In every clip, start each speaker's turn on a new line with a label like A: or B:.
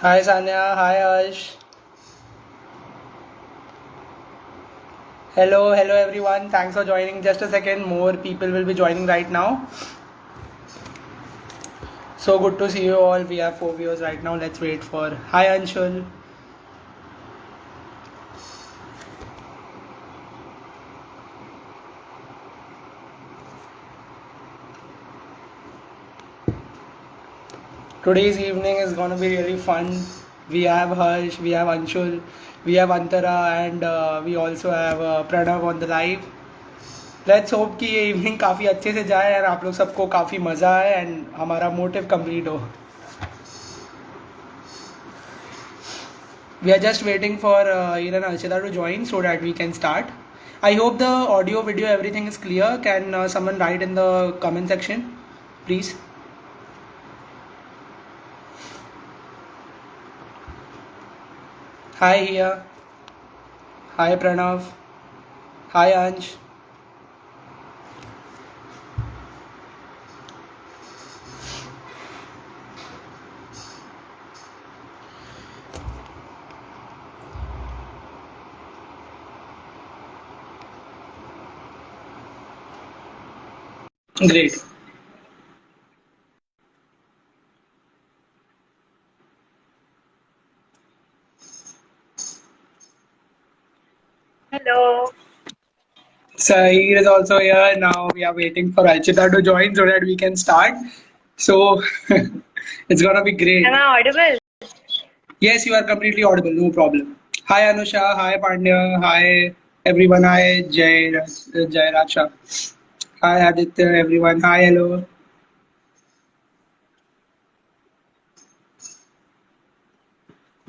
A: Hi Sanya, hi Ash. Hello everyone. Thanks for joining. Just a second, more people will be joining right now. So good to see you all. We have 4 viewers right now. Let's wait for. Hi Anshul. Today's evening is gonna be really fun. We have Harsh, we have Anshul, we have Antara, and we also have Pranav on the live. Let's hope कि ये evening काफ़ी अच्छे से जाए और आप लोग सबको काफ़ी मज़ा आए एंड हमारा मोटिव कंप्लीट हो. We are just waiting for Iran Archita to join so that we can start. I hope the audio, video, everything is clear. Can someone write in the comment section, please? Hi Hiya. Hi Pranav. Hi Ansh. Great.
B: Hello.
A: Sahir is also here. Now we are waiting for Archita to join so that we can start. So it's gonna be great.
B: Am I audible?
A: Yes, you are completely audible. No problem. Hi Anusha. Hi Pandya. Hi everyone. Hi Jai Raksha. Hi Aditya. Everyone. Hi. Hello.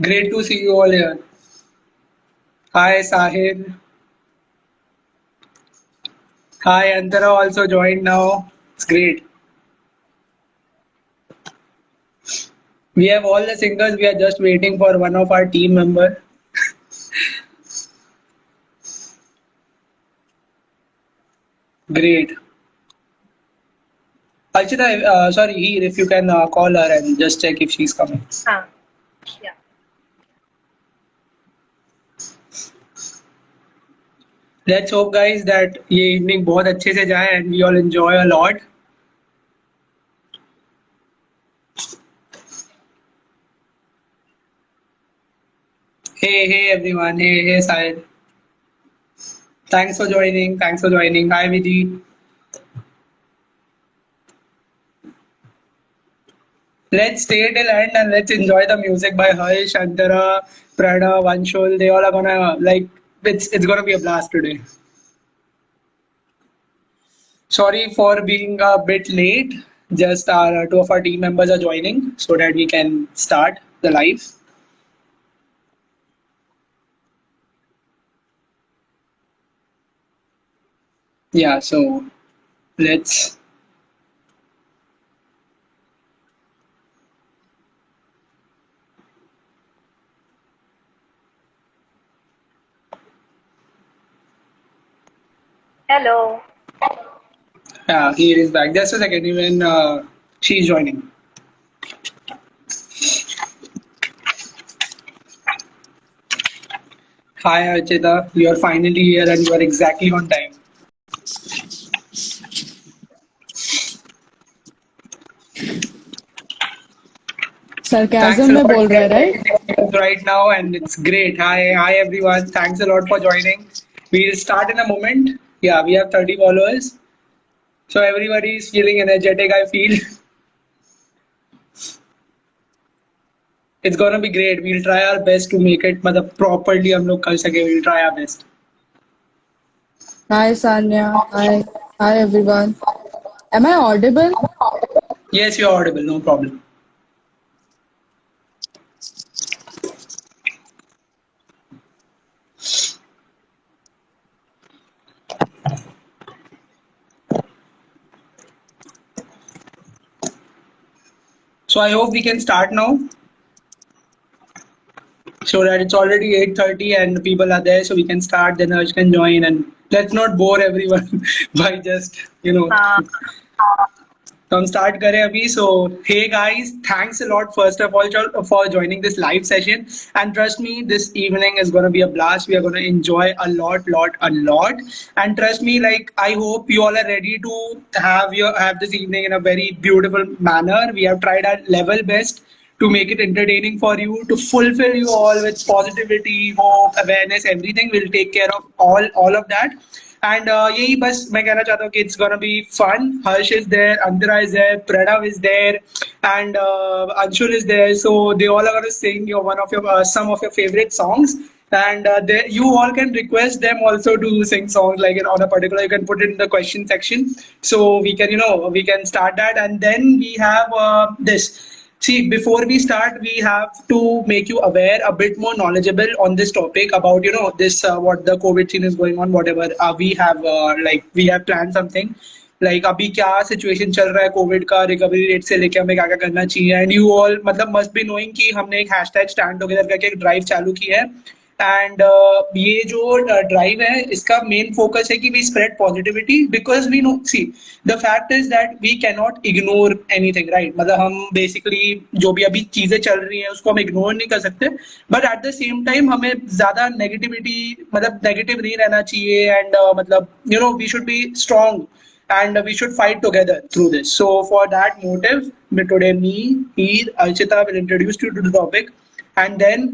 A: Great to see you all here. Hi Sahir. Hi Antara also joined now. It's great. We have all the singers. We are just waiting for one of our team member. Great. Archita, sorry, Heer, if you can call her and just check if she's coming.
B: Yeah.
A: Let's hope guys that ये evening बहुत अच्छे से जाए and we all enjoy a lot. Hey everyone. Hey Sahir. Thanks for joining. Thanks for joining. Hi Vidhi. Let's stay till end and let's enjoy the music by Harsh, Antara, Pranav, Anshul. They all are gonna like it's gonna be a blast today. Sorry for being a bit late. Just our two of our team members are joining so that we can start the live. Yeah, so let's.
B: Hello.
A: Yeah, he is back. Just a second, even she's joining. Hi Archita, you are finally here and you are exactly on time. Thanks
C: sarcasm
A: a
C: में
A: lot
C: बोल रहा है right
A: right now and it's great. Hi everyone. Thanks a lot for joining. We'll start in a moment. Yeah, we have 30 followers. So everybody is feeling energetic, I feel. It's gonna be great. We'll try our best to make it मतलब properly हम लोग कर सके. We'll try our best.
C: Hi Sanya hi hi everyone am I audible
A: Yes, you're audible. No problem. So I hope we can start now. So that it's already 8:30 and people are there, so we can start. Then Harsh can join and let's not bore everyone by just
B: Uh,
A: तो हम start करें अभी. So hey guys, thanks a lot first of all for joining this live session, and trust me, this evening is going to be a blast. We are going to enjoy a lot, and trust me, like, I hope you all are ready to have this evening in a very beautiful manner. We have tried our level best to make it entertaining for you, to fulfill you all with positivity, hope, awareness, everything. We'll take care of all of that. And यही बस मैं कहना चाहता हूँ कि it's gonna be fun. Harsh is there, Antara is there, Pranav is there, and Anshul is there. So they all are gonna sing one of your some of your favorite songs, and you all can request them also to sing songs like on a particular. You can put it in the question section, so we can we can start that. And then we have this. See, before we start, we have to make you aware, a bit more knowledgeable on this topic about, this, what the COVID scene is going on, whatever. We have planned something. Like अभी क्या situation चल रहा है Covid का, recovery rate से लेके हमें क्या क्या करना चाहिए. एंड यू ऑल मतलब मस्ट बी नोइंग कि हमने एक हैशटैग स्टैंड टुगेदर करके एक ड्राइव चालू की है. एंड ये जो ड्राइव है, इसका मेन फोकस है कि we spread positivity, because we know, see, the fact is that we can not ignore anything, right. मतलब हम बेसिकली जो भी अभी चीजें चल रही हैं उसको हम इग्नोर नहीं कर सकते, but at the same time हमें ज्यादा नेगेटिविटी, मतलब नेगेटिव नहीं रहना चाहिए. एंड मतलब we should be strong and we should fight together through this. So for that motive, today me, Heer, Archita will introduce you to the topic, and then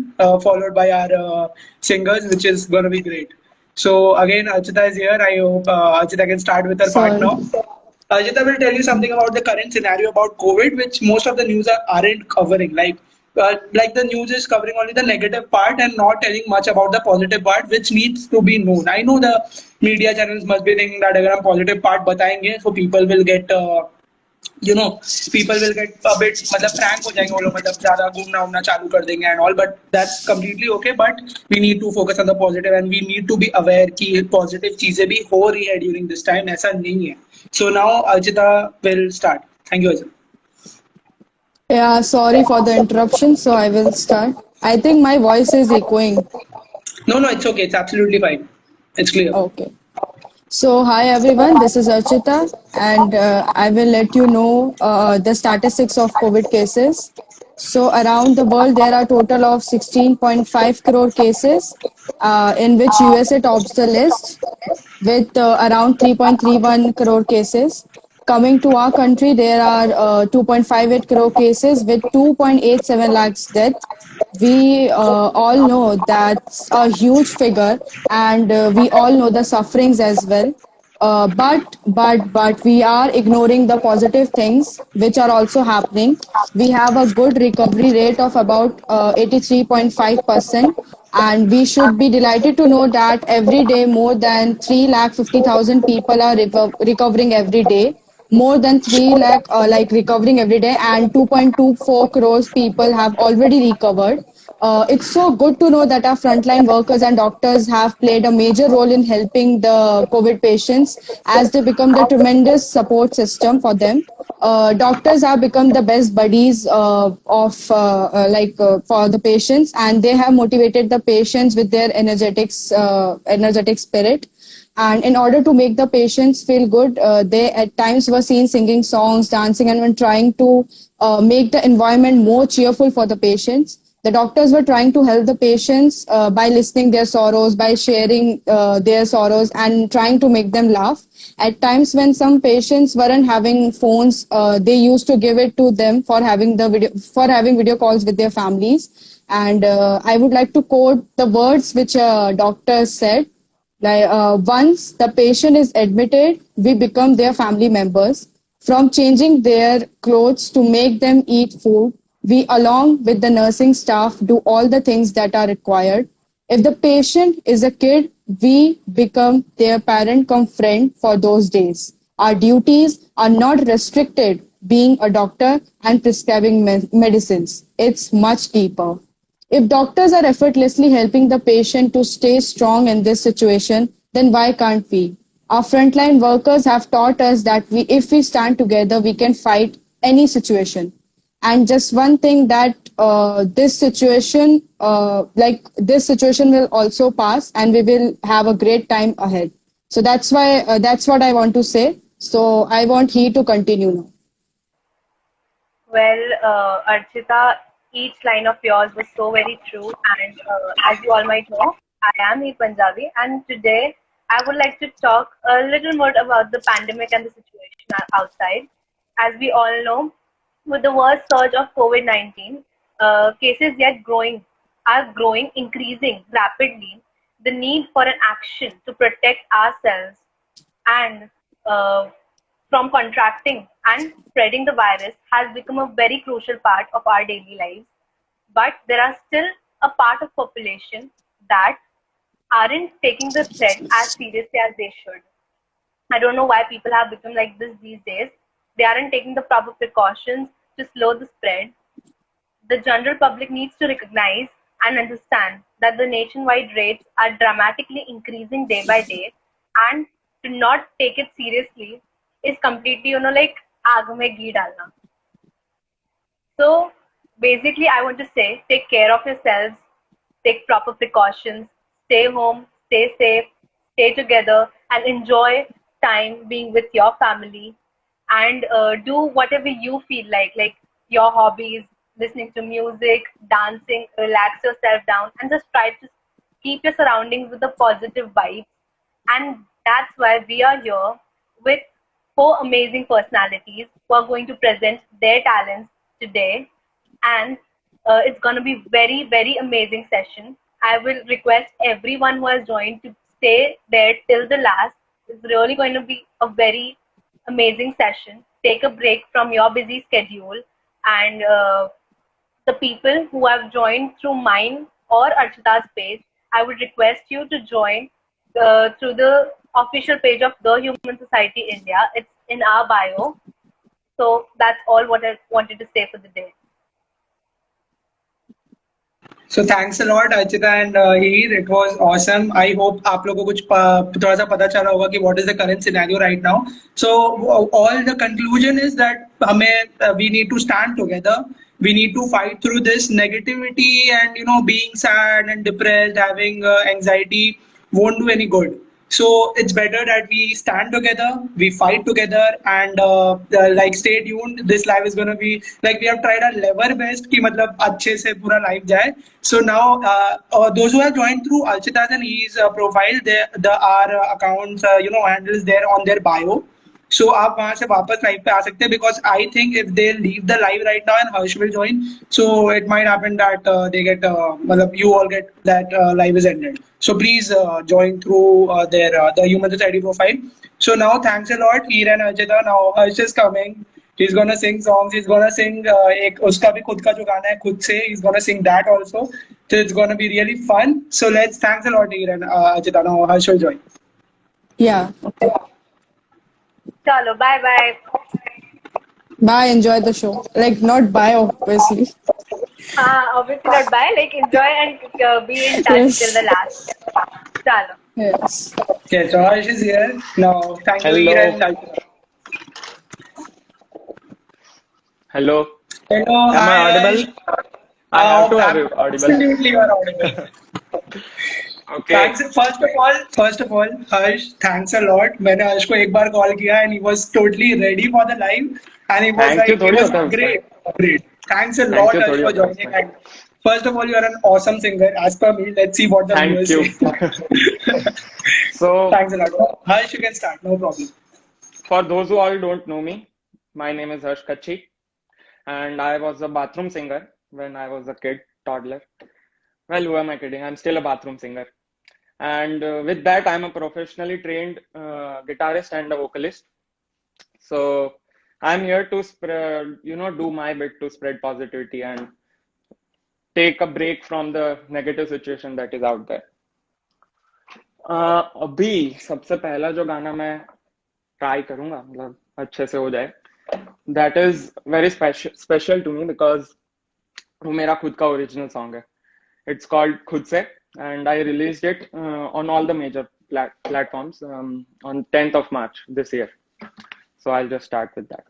A: followed by our singers, which is going to be great. So again, Archita is here. I hope Archita can start with her part now. Archita will tell you something about the current scenario about COVID, which most of the news aren't covering. Like the news is covering only the negative part and not telling much about the positive part, which needs to be known. I know the media channels must be thinking that अगर हम positive part बताएंगे, so people will get people will get a bit, मतलब frank हो जाएंगे वो लोग, मतलब ज्यादा घूमना उमना चालू कर देंगे and all. But that's completely okay, but we need to focus on the positive, and we need to be aware कि positive चीजें भी हो रही है during this time, ऐसा नहीं है. So now Archita will start. Thank you, Archita.
C: Yeah, sorry for the interruption. So I will start. I think my voice is echoing.
A: No, it's okay. It's absolutely fine. It's clear.
C: Okay. So hi everyone, this is Archita, and I will let you know the statistics of COVID cases. So around the world, there are total of 16.5 crore cases, in which USA tops the list with around 3.31 crore cases. Coming to our country, there are 2.58 crore cases with 2.87 lakhs deaths. We all know that's a huge figure, and we all know the sufferings as well. But we are ignoring the positive things which are also happening. We have a good recovery rate of about 83.5%, and we should be delighted to know that every day more than 3,50,000 people are recovering every day. More than 3 lakh recovering every day, and 2.24 crores people have already recovered. It's so good to know that our frontline workers and doctors have played a major role in helping the COVID patients, as they become the tremendous support system for them. Doctors have become the best buddies for the patients, and they have motivated the patients with their energetic spirit. And in order to make the patients feel good, they at times were seen singing songs, dancing, and when trying to make the environment more cheerful for the patients. The doctors were trying to help the patients by listening their sorrows, by sharing their sorrows, and trying to make them laugh. At times when some patients weren't having phones, they used to give it to them for having video calls with their families. And I would like to quote the words which a doctor said. Once the patient is admitted, we become their family members. From changing their clothes to make them eat food, we, along with the nursing staff, do all the things that are required. If the patient is a kid, we become their parent cum friend for those days. Our duties are not restricted being a doctor and prescribing medicines. It's much deeper. If doctors are effortlessly helping the patient to stay strong in this situation, then why can't we? Our frontline workers have taught us that if we stand together, we can fight any situation. And just one thing, that this situation will also pass, and we will have a great time ahead. So that's what I want to say. So I want he to continue now.
B: Well, Archita, each line of yours was so very true. And as you all might know, I am a Punjabi, and today I would like to talk a little more about the pandemic and the situation outside. As we all know, with the worst surge of COVID-19, cases yet growing, increasing rapidly. The need for an action to protect ourselves and uh, from contracting and spreading the virus has become a very crucial part of our daily lives. But there are still a part of population that aren't taking the threat as seriously as they should. I don't know why people have become like this these days. They aren't taking the proper precautions to slow the spread. The general public needs to recognize and understand that the nationwide rates are dramatically increasing day by day, and to not take it seriously is completely, like aag mein ghee dalna. So basically, I want to say take care of yourselves, take proper precautions, stay home, stay safe, stay together, and enjoy time being with your family. And do whatever you feel like your hobbies, listening to music, dancing, relax yourself down, and just try to keep your surroundings with a positive vibe. And that's why we are here with four amazing personalities who are going to present their talents today. And it's going to be very, very amazing session. I will request everyone who has joined to stay there till the last. It's really going to be a very amazing session. Take a break from your busy schedule, and the people who have joined through mine or Archita's page, I would request you to join through the official page of The Human Society India. It's in our bio. So that's all what I wanted to say for the day.
A: So thanks a lot Archita and Heer. It was awesome. I hope आप लोगों को कुछ थोड़ा सा पता चला होगा कि what is the current scenario right now. So all the conclusion is that we need to stand together. We need to fight through this negativity, and being sad and depressed, having anxiety won't do any good. So it's better that we stand together, we fight together, and like stay tuned. This live is gonna be like we have tried our level best कि मतलब अच्छे से पूरा live जाए. So now those who have joined through Alchita's and his profile, the our accounts handles there on their bio. So आप वहां से वापस लाइव पे आ सकते हैं because I think if they leave the live right now and Harsh will join, so it might happen that they get मतलब you all get that live is ended. So please join through their the Human Society profile. So now thanks a lot Heer and Archita. Now Harsh is coming. He's gonna sing songs. He's gonna sing एक उसका भी खुद का जो गाना है खुद से. He's gonna sing that also. So it's gonna be really fun. So let's thanks a lot Heer and Archita. Now Harsh will join.
C: Yeah. Okay.
B: Chalo, bye bye.
C: Bye. Enjoy the show. Like not bye, obviously.
B: Obviously not bye. Like enjoy and be in touch till the
C: Yes.
B: last. Chalo.
C: Yes.
A: Okay, so Harsh is here. Now thank you Heer
D: Hello,
A: and Archita.
D: hello.
A: Hello,
D: Am I
A: hi
D: audible?
A: Harsh.
D: I have to have you audible.
A: Absolutely, you are audible.
D: Okay.
A: First of all, Harsh, thanks a lot. मैंने हर्ष को एक बार call किया and he was totally ready for the live and he was
D: Thank you
A: like, it
D: थोड़ी
A: was
D: होता है उसमें.
A: great, great. Thanks a
D: Thank
A: lot,
D: you
A: Harsh,
D: थोड़ी
A: for
D: होता है
A: joining.
D: उसमें.
A: And first of all, you are an awesome singer. As per me, let's see what the
D: Thank
A: viewers
D: you.
A: say.
D: So,
A: Thanks a lot. Harsh, you can start. No problem.
D: for those who all don't know me, my name is Harsh Kachi, and I was a bathroom singer when I was a kid, toddler. Well, who am I kidding? I'm still a bathroom singer. And with that, I'm a professionally trained guitarist and a vocalist. So I'm here to spread, do my bit to spread positivity and take a break from the negative situation that is out there. अभी सबसे पहला जो गाना मैं try करूंगा मतलब अच्छे से हो जाए that is very special to me because वो मेरा खुद का ओरिजिनल सॉन्ग है इट्स कॉल्ड खुद से and I released it on all the major platforms on 10th of March this year. So I'll just start with that.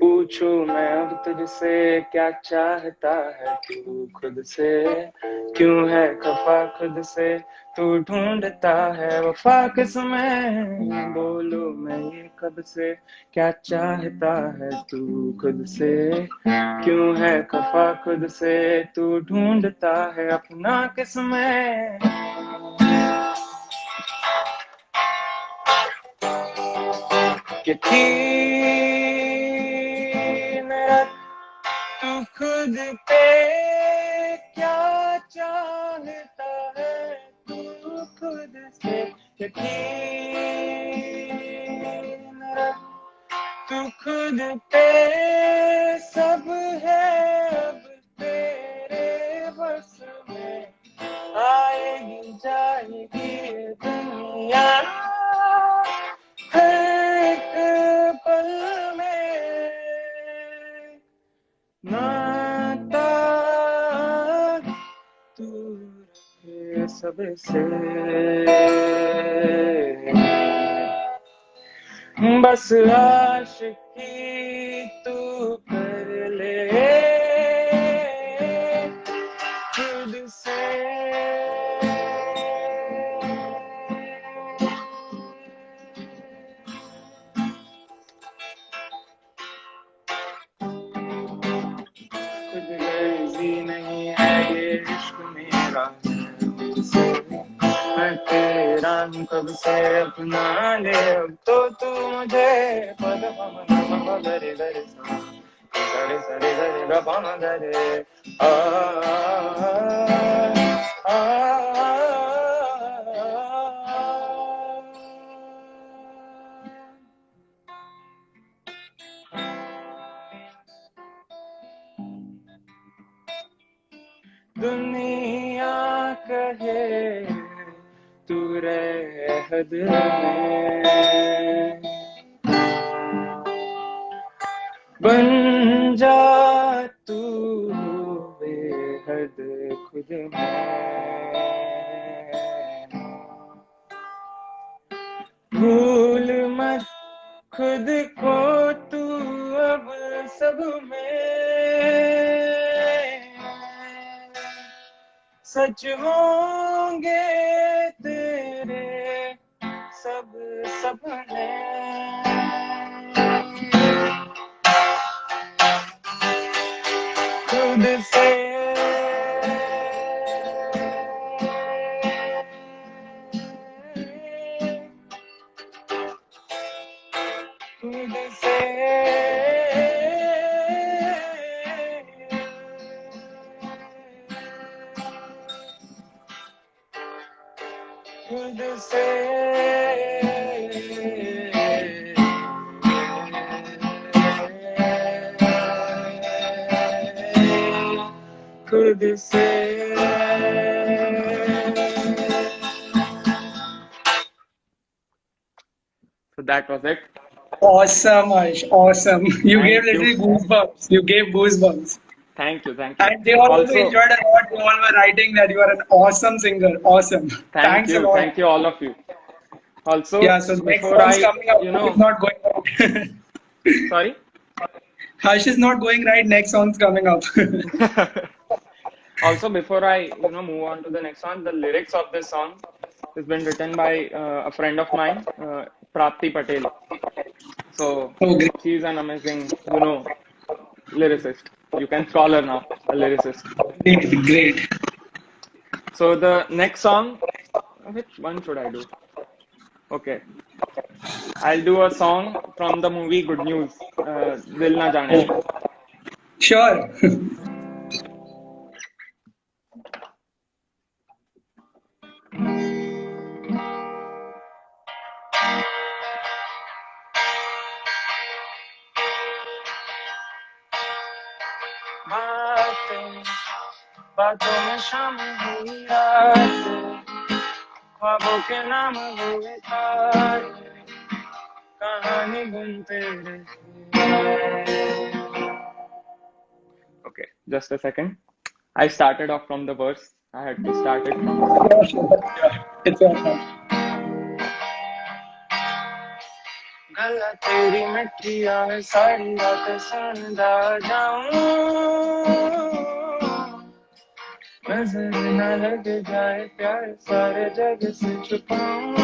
D: पूछूं मैं अब तुझसे क्या चाहता है तू खुद से, क्यों है खफा खुद से, तू ढूंढता है वफा किसमें, बोलूं मैं ये कब से क्या चाहता है तू खुद से, क्यों है खफा खुद से, तू ढूंढता है अपना किसमें। कि थी मेरा तू खुद पे क्या चाहता है तू खुद से, यकीन रख तू खुद पे सब है अब तेरे बस में, आएगी जाएगी ये दुनिया एक पल में, नाता तू रखे सबसे, बस आशिकी तू कर ले खुद से। खुद गर्जी नहीं है ये इश्क मेरा तुझसे, मैं तेरा हूँ कब से अपना ले अब तो तू मुझे, पद पम गम गरे गरे सा गरे सरे गरे ग पम गरे आ आ दुनिया कहे तू रहे हद में, बन जा तू बेहद खुद में, भूल मत खुद को तू अब सब में, सच होंगे तेरे सब सपने, खुद से खुद से खुद से खुद से। So that was it.
A: Awesome, Harsh. Awesome. You
D: Thank
A: gave
D: you.
A: literally goosebumps. You gave goosebumps.
D: Thank you.
A: And they all also enjoyed a lot. They all were writing that you are an awesome singer. Awesome. Thanks a lot.
D: Thank you, all of you. Also,
A: Yeah, so next
D: before
A: song's coming up. It's not going out.
D: sorry.
A: Harsh is not going right. Next song's coming up.
D: Also, before I move on to the next one, the lyrics of this song has been written by a friend of mine, Prapti Patel. So
A: Okay.
D: she's an amazing, lyricist. You can call her now a lyricist.
A: Great.
D: So the next song, which one should I do? Okay, I'll do a song from the movie Good News, Dil Na Jaane.
A: Sure.
D: बातों में शामिल हुई रातें, ख्वाबों के नाम हुए तारे, कहानी बुनते रहे। Okay, just a second. I started off from the verse. I had to start it from the
A: Sure. It's all right.
D: गला तेरी मिट्टी आवे सारी रात सुनदा जाऊं नजर न लग जाए प्यार सारे जग से छुपाऊं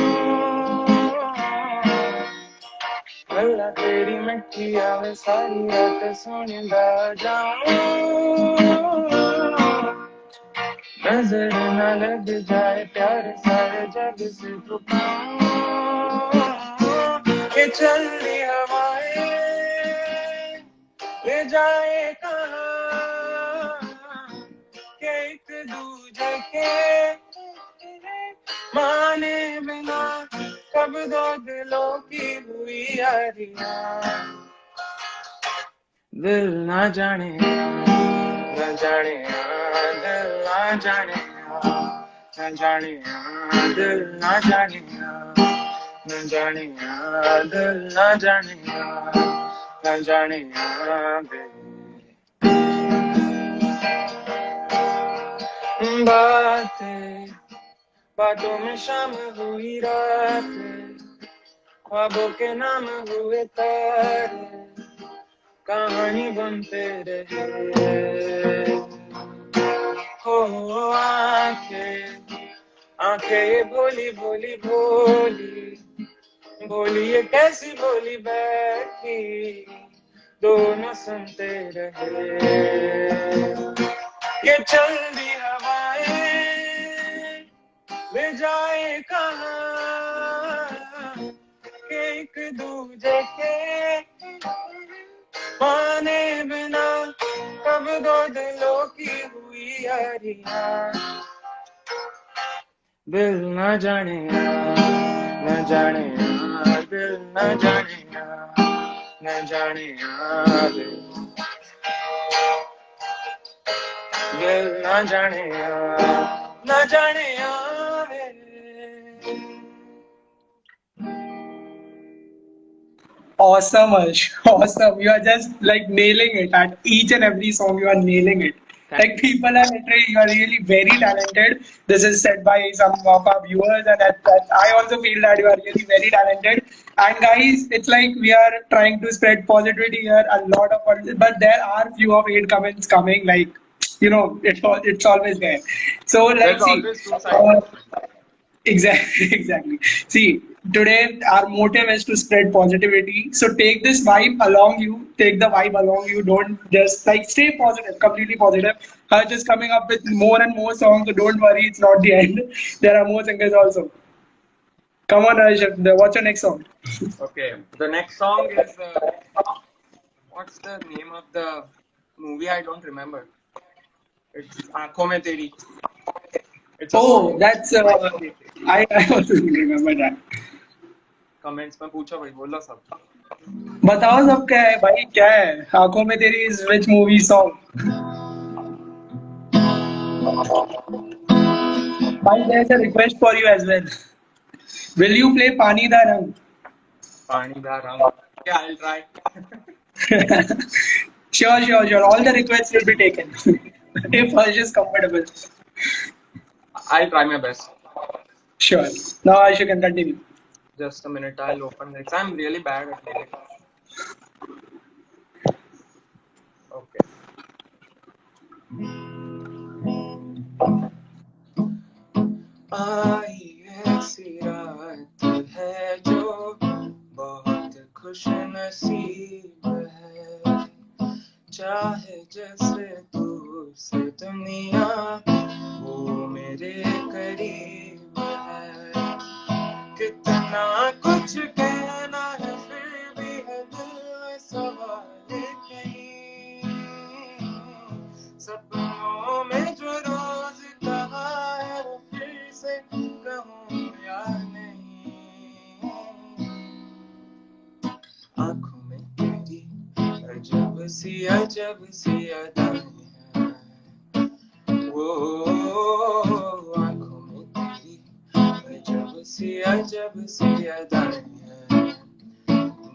D: गला तेरी मिट्टी आवे सारी रात सुनदा जाऊं नजर न लग जाए प्यार सारे जग से छुपाऊं ये चल दी हवाएं ले जाए कहाँ के एक दूजे के माने बिना कब दो दिलों की हुई यारियां दिल ना जाने न जाने दिल ना जाने न जाने दिल ना जाने न जाने दिल ना जाने न जाने बातें बातों में शाम हुई रात ख्वाबों के नाम हुए तारे कहानी बनते रहे हो आंखें आंखें ये भोली भोली भोली भोली ये कैसी भोली बैठी दोनों सुनते रहे ये चल दी हवाएं ले जाए कहाँ एक दूजे के माने बिना कब दो दिलों की हुई यारियां दिल न जाने न जाने दिल न जाने न जाने दिल न जाने न जाने
A: Awesome, Harsh. Awesome. You are just like nailing it at each and every song. You are nailing it. Like people are literally, you are really very talented. This is said by some of our viewers, and I also feel that you are really very talented. And guys, it's like we are trying to spread positivity here. A lot of, but there are few of hate comments coming. Like it's always there. So
D: there's
A: let's see.
D: always two sides.
A: Exactly, exactly. See, today our motive is to spread positivity. So take this vibe along you, take the vibe along you. Don't just like stay positive, completely positive. Her just coming up with more and more songs, so don't worry, it's not the end. There are more singers also. Come on, Harsh, what's your next song?
D: Okay, the next song is what's the name of the movie? I don't remember. It's Aankhon Mein Teri. It's a
A: Oh,
D: song.
A: that's I also remember that.
D: Comments में पूछो भाई बोलो सब.
A: बताओ सब क्या है भाई क्या है आंखों में तेरी इज विच मूवी सॉन्ग भाई there is a request for you as well will you play Paani Da रंग
D: पानी दा रंग. Yeah, I'll try.
A: sure all the requests will be taken if Harsh is comfortable
D: I'll try my best.
A: sure now Harsh you can continue
D: Just a minute, I'll open lyrics. I'm really bad at lyrics. Okay. आई ऐसी रात है जो बहुत खुश नसीब है चाहे जैसे दूर से दुनिया वो मेरे करीब है कितना कुछ कहना है फिर भी है दिल में सवाल कहीं सपनों में जो रोज कहा है वो फिर से कहूँ या नहीं आँखों में तेरी अजब सी अदाएं हैं वो आँखों में तेरी अजब सी अदाएं हैं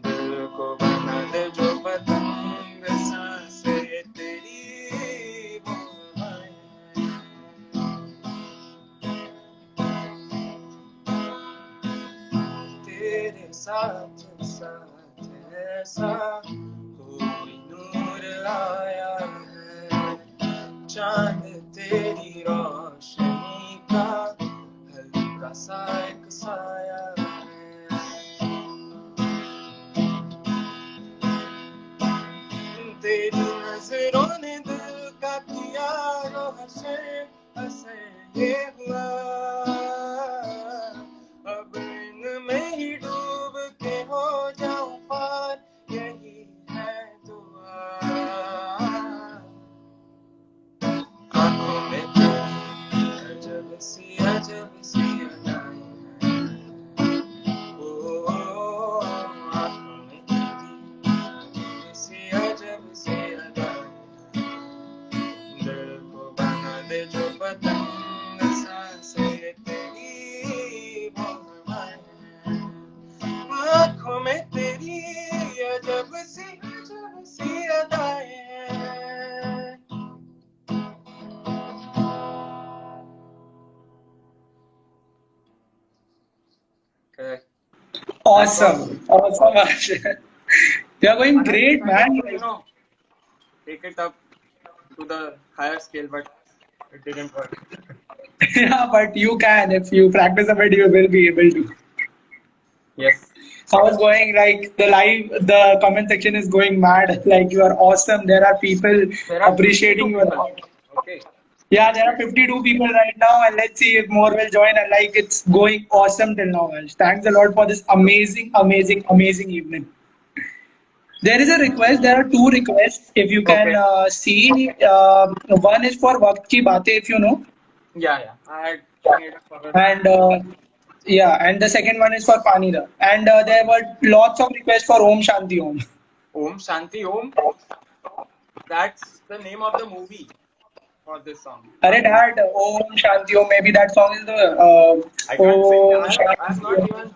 D: दिल को बना दे जो पतंग सांसें तेरी वो हवाएं तेरे साथ
E: साथ ऐसा कोई नूर आया है, चांद तेरी रोशनी का हल्का सा एक साया है। तेरी नजरों ने दिल का किया रोशन हंसे ये हुआ, अब इनमें ही डूब के हो जाऊं पार, यही है दुआ। आंखों में तेरी अजब सी अदाएं हैं, ओ आंखों में तेरी अजब सी अदाएं हैं, दिल को बना दे जो पतंग सांसें तेरी वो हवाएं हैं। आंखों में तेरी अजब सी अदाएं हैं। Okay.
A: Awesome. Awesome, Harsh. You are going great,
E: I
A: man.
E: tried to, take it up to the higher scale, but it didn't work.
A: Yeah, but you can. If you practice a bit, you will be able to.
E: Yes.
A: How is going? Like the comment section is going mad. Like you are awesome. There are people
E: There are
A: appreciating
E: 52
A: you a
E: people.
A: lot.
E: Okay.
A: Yeah, there are 52 people right now, and let's see if more will join. And like it's going awesome till now, Harsh. Thanks a lot for this amazing evening. There is a request. There are two requests. If you can
E: Okay.
A: see, one is for Waqt Ki Baatein, if you know,
E: Yeah. I had seen it for
A: and yeah, and the second one is for Pani Da. And there were lots of requests for Om Shanti Om.
E: Om Shanti Om. That's the name of the movie for this song.
A: Arey Dad, Om Shanti Om. Maybe that song is the
E: I can't sing.
A: Om
E: I have
A: Shanti
E: not
A: Om.
E: even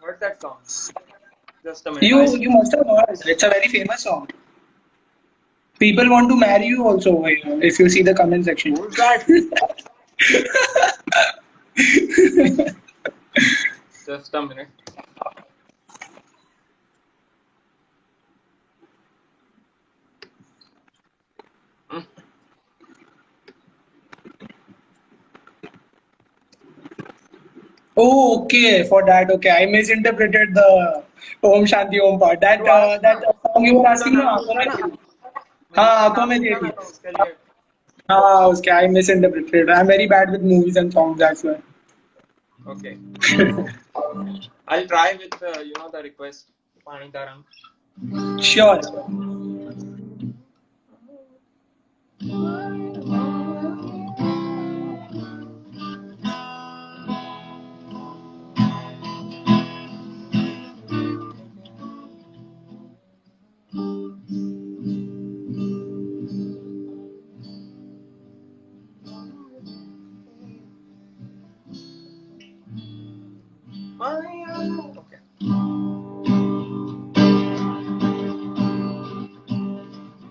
E: heard that song. Just a minute.
A: You must have heard. It's a very famous song. People want to marry you also over here, if you see the comment section.
E: Who's that? Just a minute.
A: Oh, okay. For that, okay. I misinterpreted the Om Shanti Om part. That song you were asking, na, आंखों में तेरी. हाँ, आंखों में तेरी.
E: उसके लिए.
A: हाँ, उसके I misinterpreted. I'm very bad with movies and songs, that's why.
E: Okay. I'll try with the request. Pani Tarang.
A: Sure.
E: Okay.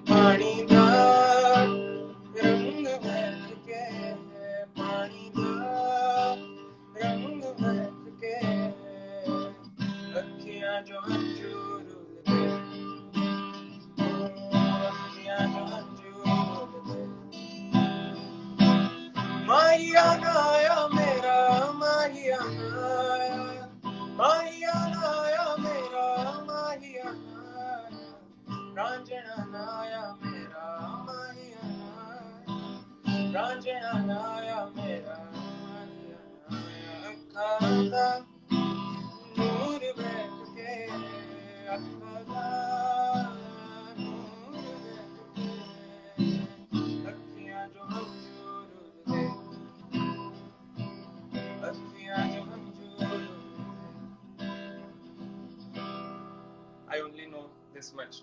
E: पानी दा रंग बहक के, पानी दा रंग बहक के, अखियां जो हंझू रुलदे, अखियां जो हंझू रुलदे, माहिया नाया मेरा, माहिया नाया, माहिया नाया मेरा, माहिया नाया, रांझना नाया मेरा, माहिया नाया, रांझना नाया मेरा, माहिया नाया, अखां दा नूर बहक के, अखां दा नूर बहक के, अखियां जो हंझू रुलदे, अखियां जो हंझू रुलदे. I only know this much.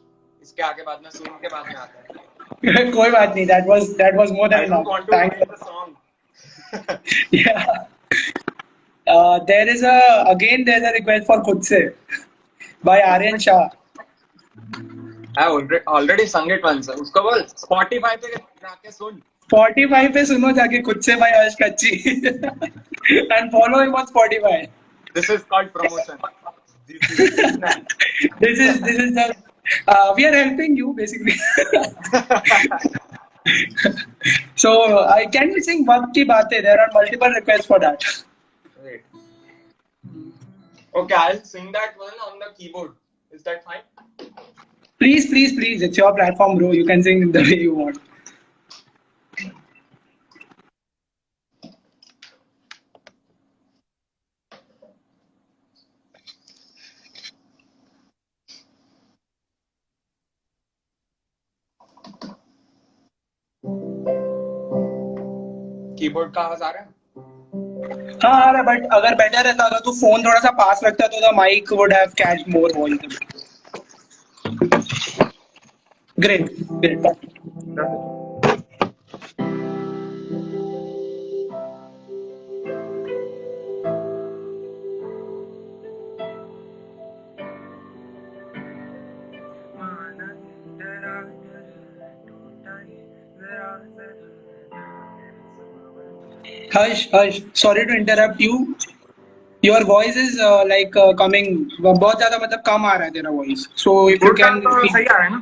E: इसके आगे बाद में सुन के बाद में आता है.
A: कोई बात नहीं. That was more
E: I
A: than
E: don't
A: enough.
E: want to
A: Thanks.
E: ruin the song.
A: Yeah. There's a request for Khud Se by Aryan Shah.
E: I already sung it once. उसको बोल Spotify पे जाके सुन.
A: Spotify पे सुनो जाके खुद से by Harsh Kachchi and follow him on Spotify.
E: This is called promotion.
A: This is the we are helping you basically. So I can you sing Waqt Ki Baatein? There are multiple requests for that.
D: Wait. Okay, I'll sing that one on the keyboard. Is that fine?
A: Please, please, please. It's your platform, bro. You can sing the way you want.
D: Keyboard का आवाज आ रहा है?
A: हाँ आ रहा है, but अगर better रहता अगर तू फोन थोड़ा सा पास रखता तो the mic would have catch more voice. Great great. Hush, sorry to interrupt you. Your voice is coming बहुत ज्यादा मतलब कम आ रहा है तेरा voice. So if you
D: keyboard का
A: can
D: तो सही आ रहा है ना?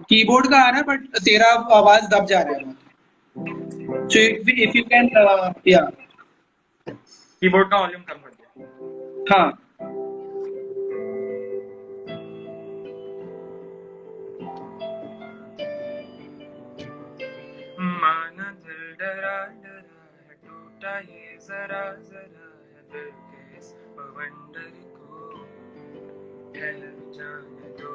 A: कीबोर्ड का आ रहा है but तेरा आवाज दब जा रहा है. So if you can yeah
D: keyboard का वॉल्यूम कम कर दिया.
A: हाँ.
D: माना दिल डरा डरा है टूटा ये जरा जरा है दिल के इस बवंडर को ठहर जाने दो.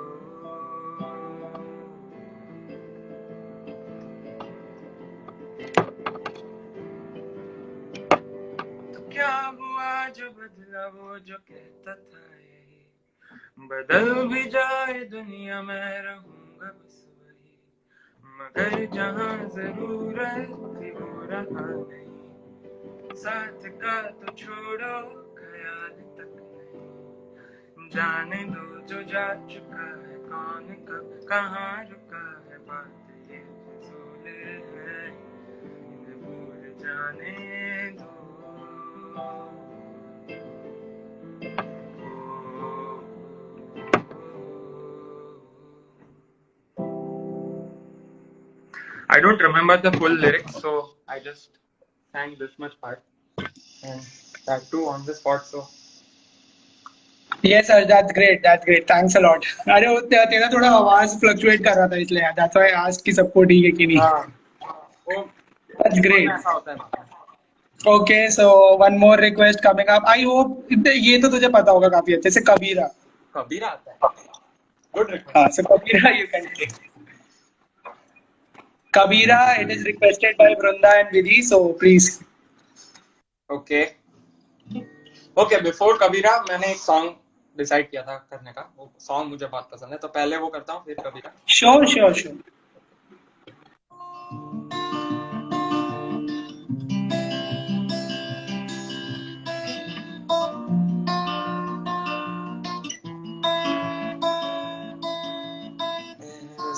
D: तो क्या हुआ जो बदला वो जो कहता था यही बदल भी जाए दुनिया में रहूंगा बस वही मगर जहाँ जरूरत थी वो रहा नहीं साथ का तो छोड़ो ख्याल तक नहीं जाने दो जो जा चुका है कौन कब कहाँ रुका है बात ये फिजूल है इन्हें भूल जाने दो. I don't remember the full lyrics, so I just sang this much part, and that too on the spot. So
A: Yes sir, that's great. Thanks a lot. अरे वो तेरा थोड़ा आवाज फ्लक्चुएट कर रहा था इसलिए that's why I asked कि सबको ठीक है कि नहीं.
D: वो
A: That's great.
D: ऐसा होता है.
A: Okay, so one more request coming up. I hope ये तो तुझे पता होगा काफी अच्छे से कबीरा.
D: कबीरा आता है. Good request.
A: हाँ, so Kabira you can take. Kabira, it is requested by Vrunda and Vidhi, so please.
D: Okay. Okay, before कबीरा मैंने एक सॉन्ग डिसाइड किया था करने का. वो सॉन्ग मुझे बहुत पसंद है तो पहले वो करता हूँ फिर कबीरा.
A: Sure.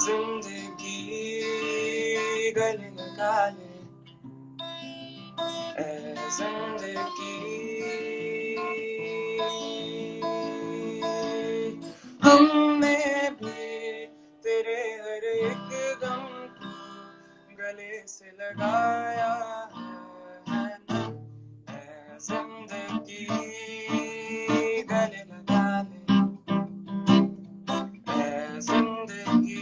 E: जिंदगी गले लगा ले ए जिंदगी हमने भी तेरे हर एक गम को गले से लगाया है ना ए जिंदगी गले लगा ले ए जिंदगी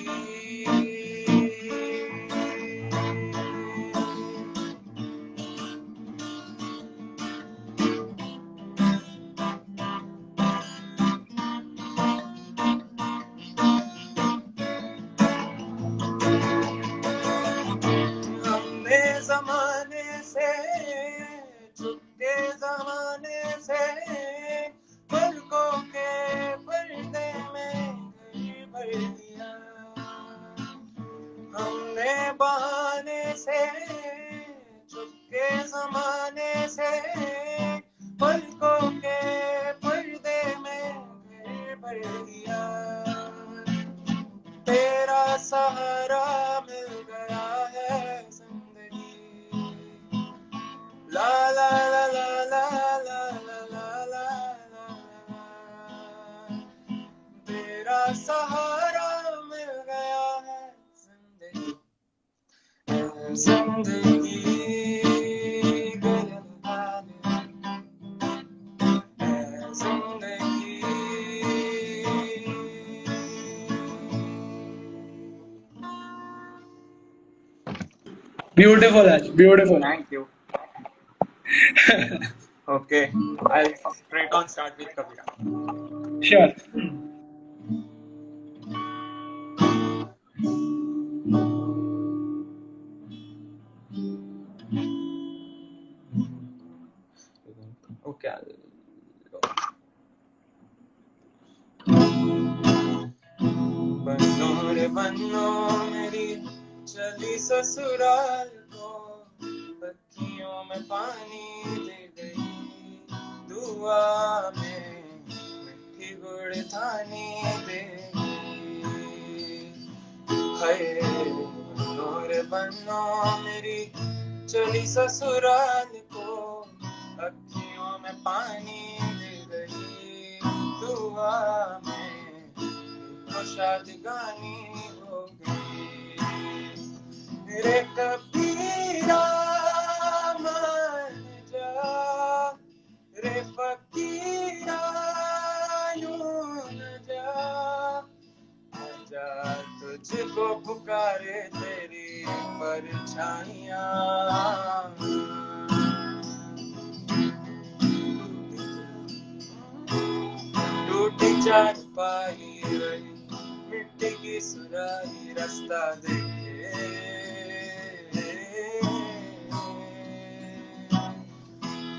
E: हमने जमाने से छुपके जमाने से पलकों के पर्दे में घर भर दिया हमने बहाने से छुपके जमाने से पलकों के पर्दे में घर भर दिया तेरा सहारा मिल गया है जिंदगी ला ला ला ला ला ला ला ला ला ला सहारा मिल गया है जिंदगी
A: Beautiful, Harsh. Beautiful.
E: Thank you. Okay, I'll straight on start with Kabira.
A: Sure.
E: Okay, बनो रे बनो मेरी चली ससुराल को पत्तियों में पानी दे गई दुआ में मिठी गुड़ थानी दे गई हाय बनो रे बनो मेरी चली ससुराल को अखियों में पानी दे गई दुआ में शादगानी हो गई रे कबीरा मान जा रे फकीरा यूं न जा आजा तुझको पुकारे तेरी परछाइयाँ टूटी चारपाई रही मिट्टी की सुराही रास्ता देखे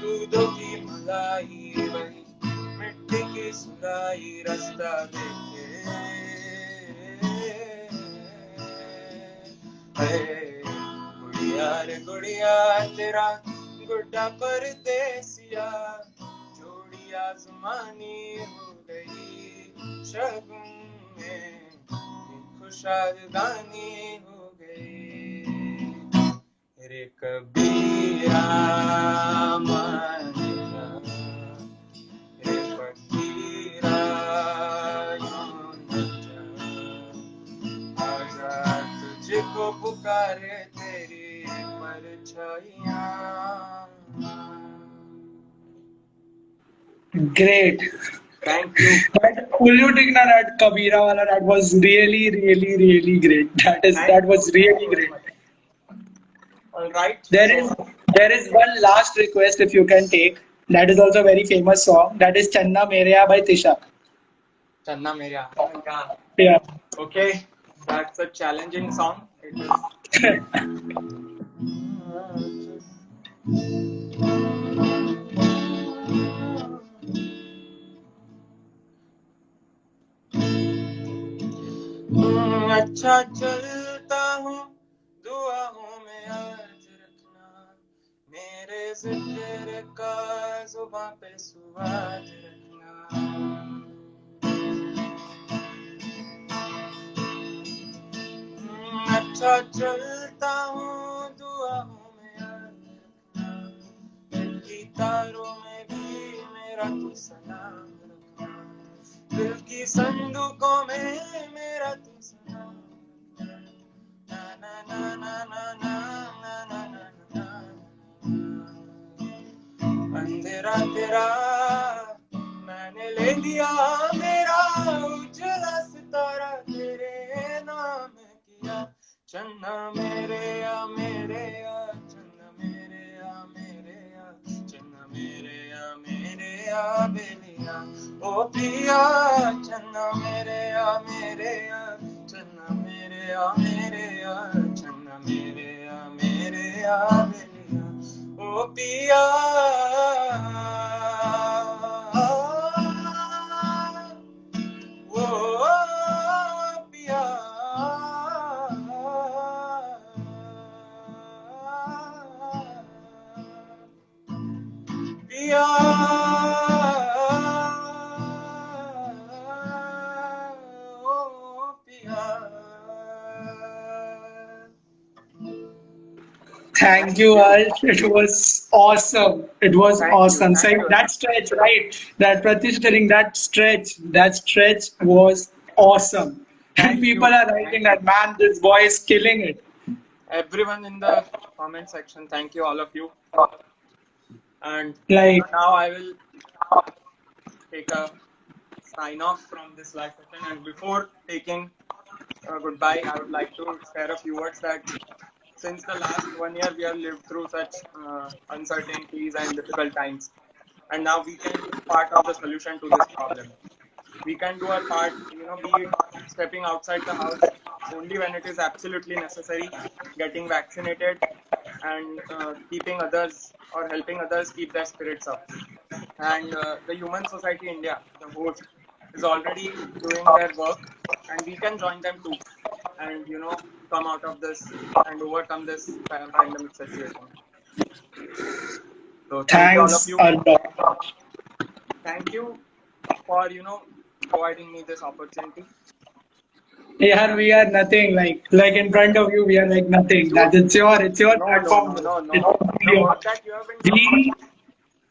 E: दूधों की मलाई वही मिट्टी की सुराही रास्ता देखे गुड़िया रे गुड़िया तेरा गुड्डा परदेसिया जोड़ी आजमानी हो गई शगुन में खुशहाली हो गई रे कबीरा मान जा रे फकीरा यूं न जा आजा तुझको पुकारे तेरी परछाइयाँ
A: Great.
E: Thank you.
A: That polluting na that Kabira wala, that was really, really, really great. That was really great.
E: All right.
A: There is one last request if you can take. That is also a very famous song. That is Channa Mereya by Tisha.
E: Channa Mereya.
A: Yeah.
E: Okay, that's a challenging song. It is. अच्छा चलता हूँ दुआओं में आज रखना मेरे जिक्र का जुबां पे सुवाद रखना अच्छा चलता हूँ दुआओं में आज रखना दिल की तारों में भी मेरा तू सलाम रखना दिल की संदूकों में मेरा तू सलाम ना ना ना ना ना ना ना ना ना ना अंधेरा तेरा मैंने ले लिया मेरा उजला सितारा तेरे नाम किया चन्ना मेरे या मेरे या चन्ना मेरे या मेरे या चन्ना मेरे या मेरे या बेलिया ओ पिया चन्ना मेरे या मेरे या चन्ना मेरे या मेरे या चन्ना मेरे या मेरे या बेलिया ओ पिया
A: Thank you, Harsh. It was awesome. It was awesome. So that stretch, right? That Pratish telling that stretch was awesome. And
D: Thank
A: people
D: you.
A: are writing that, man, this boy is killing it.
D: Everyone in the comment section, thank you, all of you. And
A: Like,
D: now I will take a sign off from this live session. And before taking goodbye, I would like to share a few words that since the last 1 year, we have lived through such uncertainties and difficult times. And now we can be part of the solution to this problem. We can do our part, be it stepping outside the house only when it is absolutely necessary, getting vaccinated, and keeping others or helping others keep their spirits up. And the Human Society India, the host, is already doing their work, and we can join them too, and come out of this and overcome this pandemic situation. So thank you all of
A: thanks
D: you.
A: a lot.
D: Thank you for providing me this opportunity.
A: Yeah, we are nothing. Like in front of you, we are like nothing. That it's your
D: No,
A: platform. It's
D: the
A: yours.
D: work that you have been doing,
A: We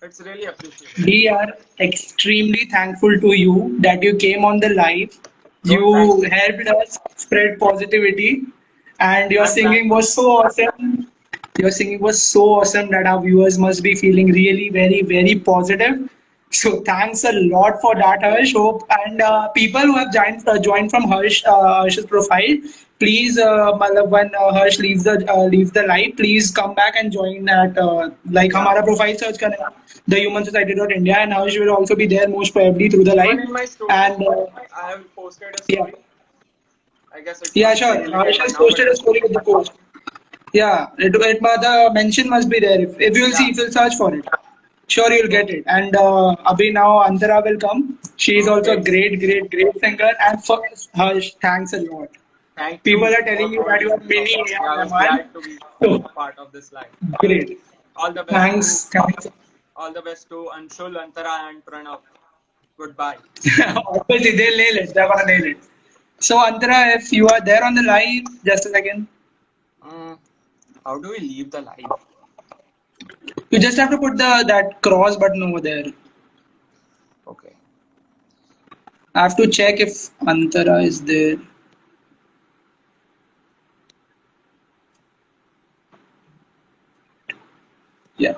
D: it's really appreciable.
A: we are extremely thankful to you that you came on the live.
D: Don't thank
A: You
D: me.
A: helped us spread positivity, and your
D: I'm glad
A: singing
D: to.
A: was so awesome. Your singing was so awesome that our viewers must be feeling really very very positive. So thanks a lot for that, Harsh. Hope and people who have joined from Harsh's profile, please, matlab when Harsh leaves the live, please come back and join at like
D: Yeah.
A: हमारा profile search करें thehumansociety.india, and Harsh will also be there most probably through the
D: Even
A: live.
D: in my story,
A: And
D: I have posted a
A: yeah,
D: story. I guess it
A: yeah,
D: must be
A: sure.
D: deleted
A: Harsh
D: by
A: has
D: now, but
A: posted a story with the post. Yeah, the mention must be there. If you'll see,
D: yeah.
A: if you'll search for it, sure you'll
D: So,
A: get it. And Abhi now Antara will come. She is also a
D: okay.
A: great singer. And for Harsh, thanks a lot.
D: Thank
A: People
D: you
A: are
D: for
A: telling you that you
D: providing
A: are
D: this
A: mini
D: opportunity. I
A: A.R.
D: was
A: Rahman.
D: glad to be
A: So
D: a part of this live.
A: great.
D: All the best to
A: Thanks.
D: Anshul, Antara, and Pranav. Goodbye.
A: Obviously, they'll nail it. They're gonna nail it. So Antara, if you are there on the live, just a second.
D: Mm, how do we leave the live?
A: You just have to put the that cross button over there.
D: Okay.
A: I have to check if Antara is there. Yeah.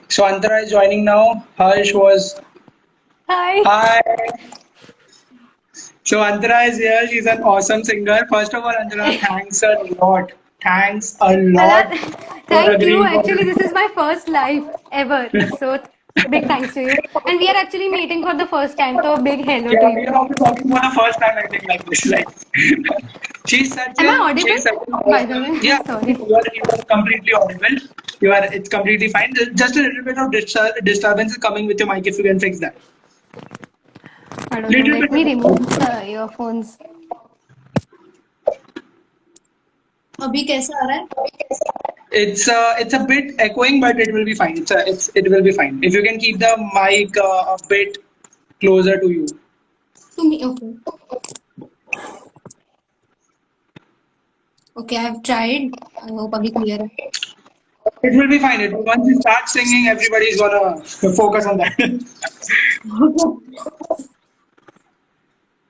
A: So Antara is joining now. Harsh was.
F: Hi.
A: Hi. So Antara is here. She's an awesome singer. First of all, Antara, thanks a lot. Thanks a lot
F: Ala,
A: for
F: thank you.
A: agreeing for
F: Actually,
A: this.
F: this is my first live ever. So, big thanks to you. And we are actually meeting for the first time. So, big hello to
A: Yeah, we
F: you.
A: are also talking for the first time, I think, like this. Like,
F: Am I audible?
A: she's such an
F: By the
A: awesome.
F: way,
A: Yeah,
F: sorry.
A: you are completely audible. It's completely fine. Just a little bit of disturbance is coming with your mic. If you can fix that,
F: I don't know.
A: little
F: Let me remove
A: bit.
F: the earphones. अभी कैसा आ रहा है?
A: It's a bit echoing, but it will be fine. It will be fine. If you can keep the mic a bit closer to you.
F: To me, okay. Okay, I've tried. I hope अभी clear है.
A: It will be fine. Once you start singing, everybody's gonna focus on that.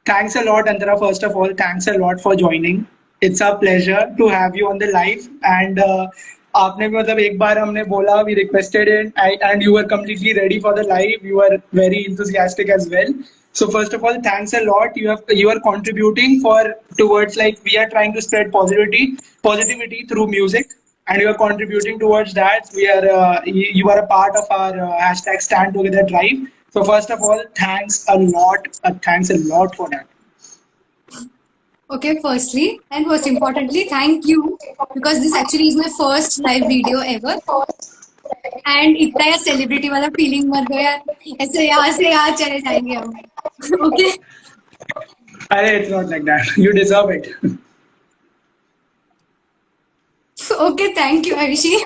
A: Thanks a lot, Antara. First of all, thanks a lot for joining. It's a pleasure to have you on the live. And आपने भी मतलब एक बार हमने बोला, we requested it, and you were completely ready for the live. You were very enthusiastic as well. So first of all, thanks a lot. You are contributing towards, like, we are trying to spread positivity through music, and you are contributing towards that. You are a part of our hashtag Stand Together Drive. So first of all, thanks a lot for that.
F: Okay, firstly and most importantly, thank you because this actually is my first live video ever. And इतना या celebrity वाला feeling मत दो यार ऐसे यहाँ से यहाँ चले जाएंगे हम okay
A: It's not like that. You deserve it.
F: Okay thank you Ayushi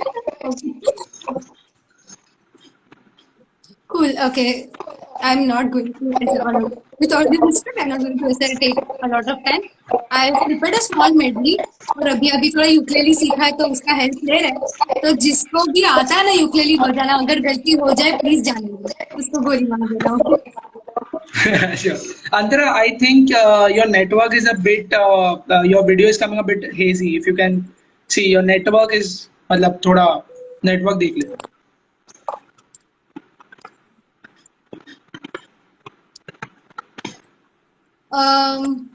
F: cool okay I'm not going to with all this stuff I'm not going to take a lot of time I prepared a small medley और अभी अभी थोड़ा ukulele सीखा है तो उसका help ले रहे हैं। तो जिसको भी आता है ना यूकेलेली बजाना, अगर गलती हो जाए प्लीज जाने दो, उसको गोली मार दे रहा हूँ।
A: Sure. Antara, I think your network is a bit, your video is coming a bit hazy. If you can see, your network is, मतलब थोड़ा network देख ले.
F: um,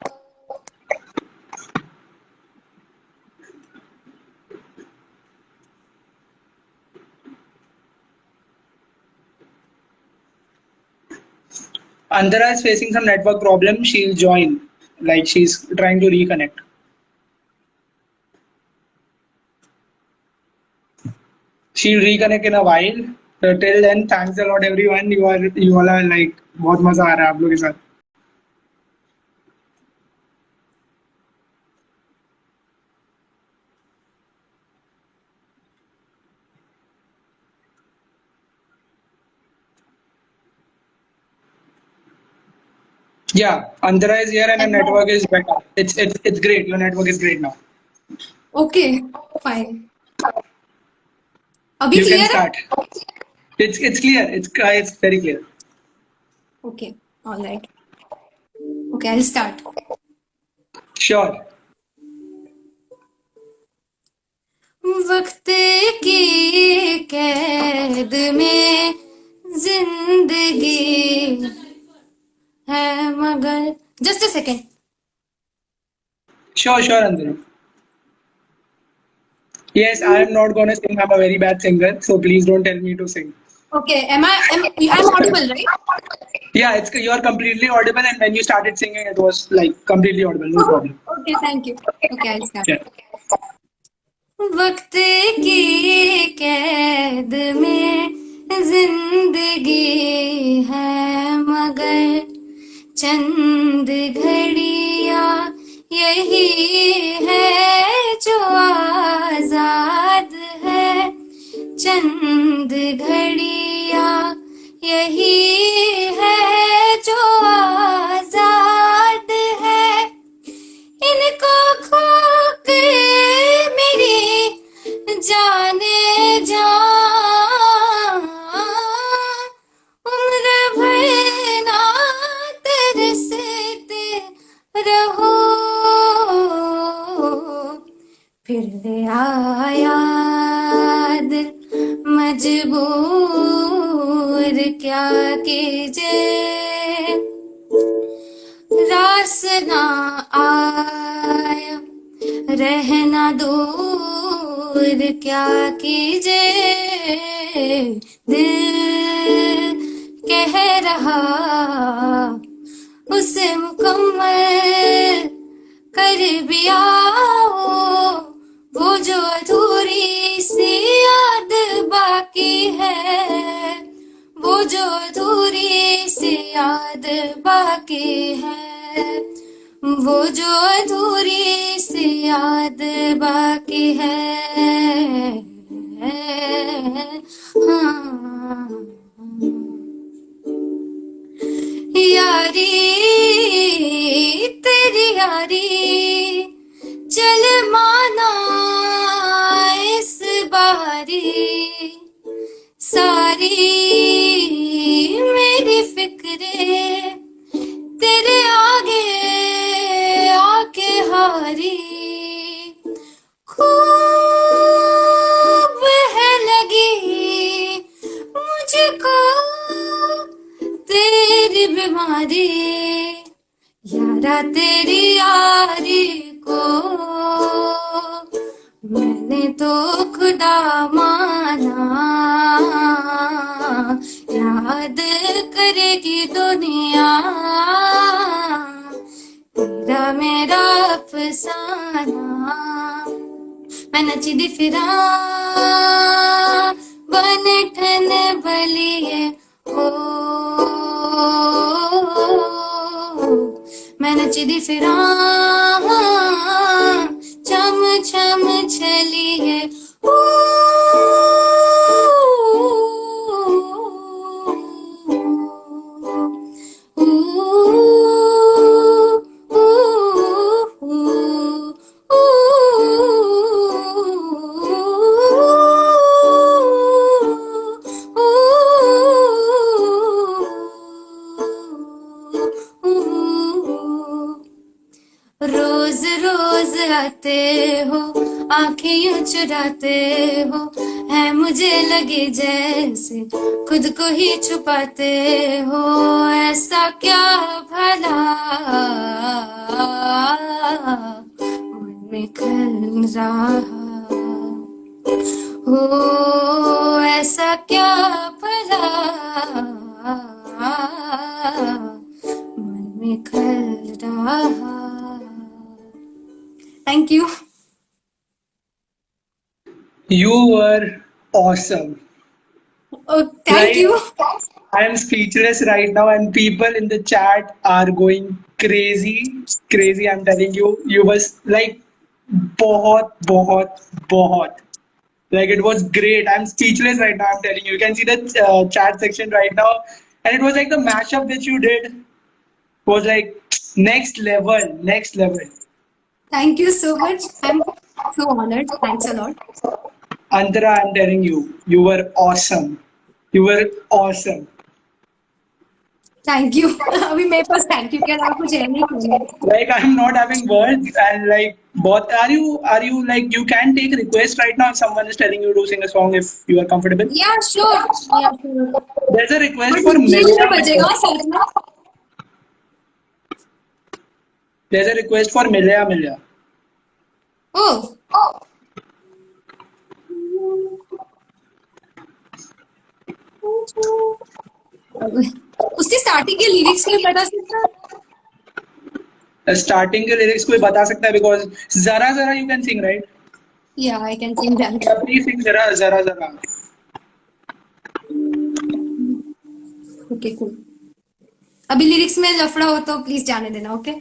A: Antara is facing some network problem. She'll join, like she's trying to reconnect. She'll reconnect in a while. So till then, thanks a lot everyone. You all are like बहुत मजा आ रहा है आप लोगों के साथ. Yeah, Antara is here and her network is better. It's great. Your network is great now.
F: Okay fine, अभी
A: You can
F: clear है?
A: start. It's clear. It's very clear.
F: Okay alright, okay I will start.
A: Sure.
F: वक्त की कैद में जिंदगी है मगर, just a second.
A: Sure, Andhra. Yes, I am not gonna sing. I'm a very bad singer, so please don't tell me to sing.
F: Okay am I'm audible, right?
A: Yeah, you're completely audible, and when you started singing, it was like completely audible. No problem.
F: Okay thank you, okay I start.
A: Yeah.
F: वक्त की कैद में जिंदगी है मगर चंद घड़ियां यही है जो आजाद है, चंद घड़ियां यही है जो आजाद है, इनको खो के मेरी जाने जा उम्र भर ना तरसते रहो, फिर ले आया दिल मजबूर क्या कीजिए, रास ना आया रहना दूर क्या कीजिए, दिल कह रहा उसे मुकम्मल कर भी आओ, वो जो अधूरी सी याद बाकी है, वो जो अधूरी सी याद बाकी है, वो जो अधूरी सी याद बाकी है, हाँ। यारी तेरी यारी चल माना इस बारी, सारी मेरी फिक्रे तेरे आगे आके हारी, खूब है लगी मुझको तेरी बीमारी, यारा तेरी यारी को मैंने तो खुदा माना, याद करेगी दुनिया तेरा मेरा अफसाना, मैं नचदी फिरा बन ठन बलिए हो, मैं नचदी फिरा चम चम चलिए ओ, रोज रोज आते हो, आंखें यूं चुराते हो, है मुझे लगे जैसे खुद को ही छुपाते हो, ऐसा क्या भला मन में खल रहा हो, ऐसा क्या भला मन में खल रहा। Thank you.
A: You were awesome.
F: Thank you.
A: I am speechless right now, and people in the chat are going crazy, crazy. I'm telling you, you was like, बहुत, बहुत, बहुत. Like it was great. I'm speechless right now. I'm telling you. You can see the chat section right now, and it was like the mashup which you did was like next level, next level.
F: Thank you so much. I'm so honored. Thanks a lot.
A: Antara, I'm telling you, you were awesome. You were awesome.
F: Thank you. अभी मेरे पास thank you के अलावा कुछ है नहीं कहने।
A: Like I'm not having words, and like, but are you like you can take request right now if someone is telling you to sing a song if you are comfortable.
F: या sure, या sure.
A: There's a request
F: but
A: for
F: DJ
A: Milya.
F: बजेगा साथ में।
A: There's a request for Milya.
F: ओह, उसकी starting के lyrics कोई बता सकता है?
A: Starting के lyrics कोई बता सकता है because जरा जरा you can sing right?
F: या I can sing that.
A: Yeah, please sing जरा जरा जरा.
F: Okay cool. अभी लिरिक्स में लफड़ा हो तो प्लीज जाने देना, okay?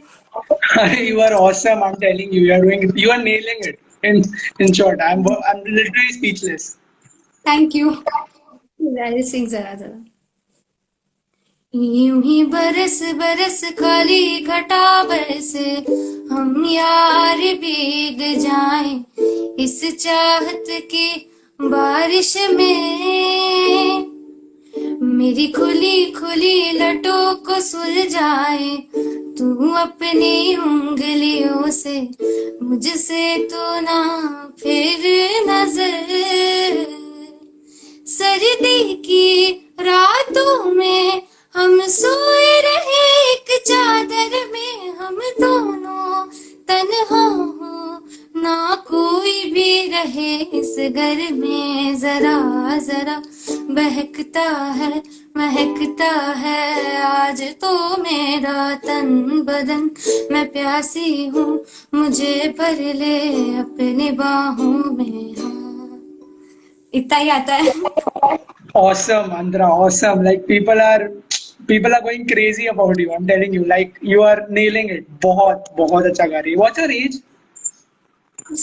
A: You are awesome. I'm telling you, you are nailing it. In short, I'm literally speechless.
F: Thank you. I sing जरा जरा। यूं ही बरस बरस खाली घटा बरसे, हम यार भीग जाएं इस चाहत की बारिश में, मेरी खुली खुली लटों को सुलझाए तू अपनी उंगलियों से, मुझसे तो ना फिर नजर, सर्दी की रातों में हम सोए रहे एक चादर में, हम दोनों तन्हा हो ना कोई भी रहे इस घर में, जरा जरा बहकता है महकता है आज तो मेरा तन बदन, मैं प्यासी हूँ मुझे भर ले अपने बाहों में। हाँ, इतना ही आता है।
A: Awesome, Andhra. Awesome. Like people are going crazy about you. I'm telling you, like you are nailing it. बहुत बहुत अच्छा गा रही है. What's your age?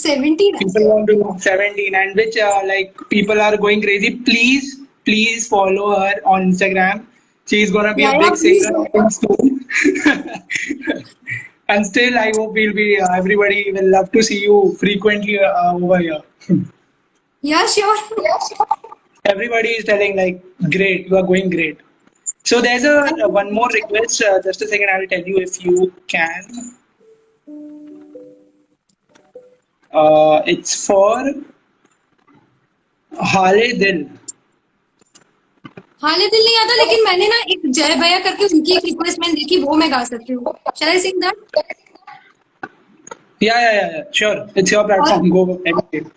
F: 17
A: People want to know 17, and which like people are going crazy. Please follow her on Instagram. She's gonna be a
F: Yeah,
A: big
F: please.
A: singer I think, soon. And still, I hope we'll be. Everybody will love to see you frequently over here.
F: या sure.
A: Everybody is telling like, great, you are going great. So there's a one more request. Just a second, I'll tell you if you can. It's for हाले दिल.
F: हाले दिल नहीं आता, लेकिन मैंने ना एक जय भैया करके उनकी एक रिक्वेस्ट मैंने देखी, वो मैं गा सकती हूँ। Shall I sing that?
A: Yeah. Sure. It's your platform. Go ahead.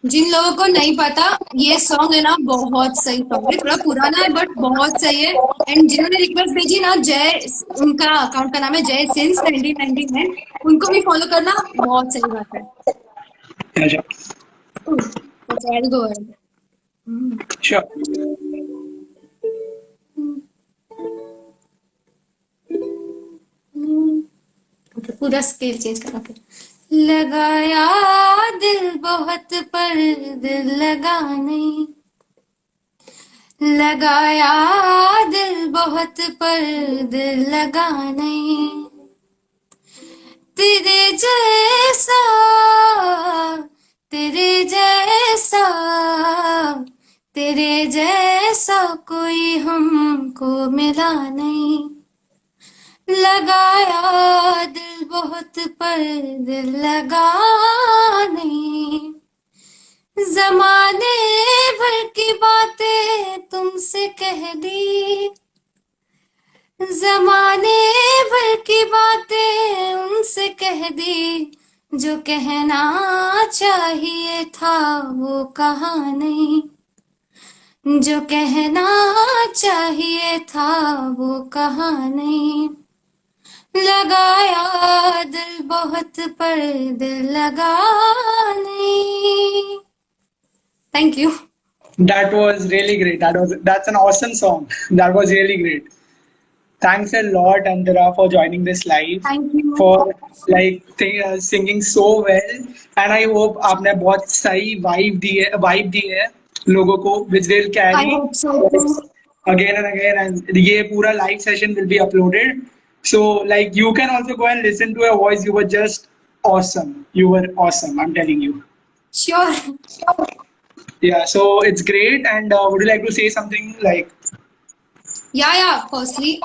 F: जिन लोगों को नहीं पता, ये सॉन्ग है ना बहुत सही सॉन्ग है, थोड़ा पुराना है बट बहुत सही है। एंड जिन्होंने रिक्वेस्ट भेजी ना, जय, उनका अकाउंट का नाम है जय सिंस 1999, उनको भी फॉलो करना, बहुत सही बात है।
A: Yeah,
F: Okay, I'll go ahead.
A: sure.
F: Okay, पूरा स्केल चेंज करना फिर। लगाया दिल बहुत पर दिल लगा नहीं, लगाया दिल बहुत पर दिल लगा नहीं, तेरे जैसा तेरे जैसा तेरे जैसा कोई हमको मिला नहीं, लगाया दिल बहुत पर दिल लगा नहीं, जमाने भर की बातें तुमसे कह दी, जमाने भर की बातें उनसे कह दी, जो कहना चाहिए था वो कहा नहीं, जो कहना चाहिए था वो कहा नहीं, लगाया दिल बहुत पर दिल लगा नहीं. Thank you.
A: That was really great. That's an awesome song. That was really great. Thanks a lot, Antara, for joining this live,
F: Thank you.
A: for like singing so well. And I hope आपने बहुत सही vibe दी है लोगों को, which they'll
F: I
A: carry
F: hope so too.
A: again and again. And ये पूरा live session will be uploaded. So like you can also go and listen to your voice. You were just awesome. You were awesome. I'm telling you.
F: Sure.
A: Yeah. So it's great. And would you like to say something like?
F: Yeah. Firstly,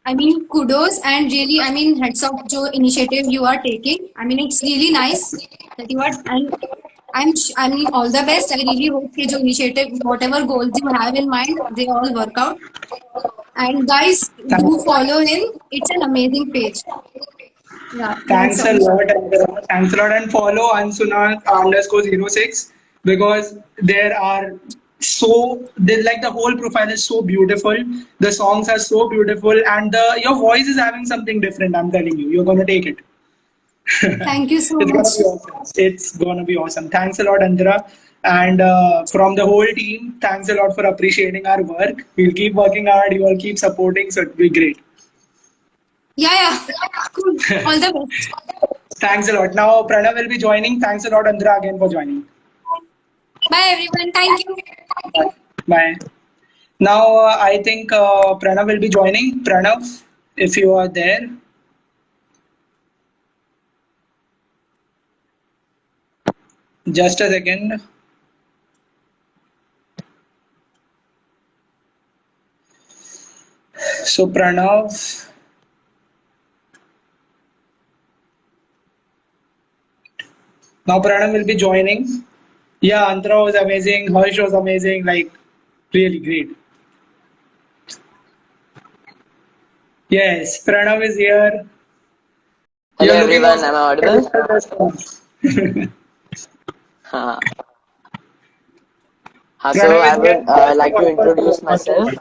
F: I mean, kudos and really, I mean, heads off jo initiative you are taking. I mean, it's really nice that you are, and I mean, all the best. I really hope that your initiative, whatever goals you have in mind, they all work out. And guys, do follow him. It's an amazing page. Yeah.
A: Thanks a lot. Thanks a lot. And follow Ansuna_06 because there are like the whole profile is so beautiful. The songs are so beautiful, and your voice is having something different. I'm telling you, you're gonna take it.
F: Thank you so
A: It's gonna
F: much.
A: be awesome. It's gonna be awesome. Thanks a lot, Andhra. And from the whole team, thanks a lot for appreciating our work. We'll keep working hard. You all keep supporting, so it'll be great.
F: Yeah. Cool. All the best.
A: Thanks a lot. Now Pranav will be joining. Thanks a lot, Andhra, again for joining.
F: Bye, everyone. Thank you.
A: Bye. Now I think Pranav will be joining. Pranav, if you are there. Just a second. So Pranav. Now Pranav will be joining. Yeah, Antara was amazing. Harsh was amazing. Like, really great. Yes, Pranav is here.
G: Hello
A: You're looking
G: everyone, am I audible?
A: awesome.
G: So I would like to introduce myself.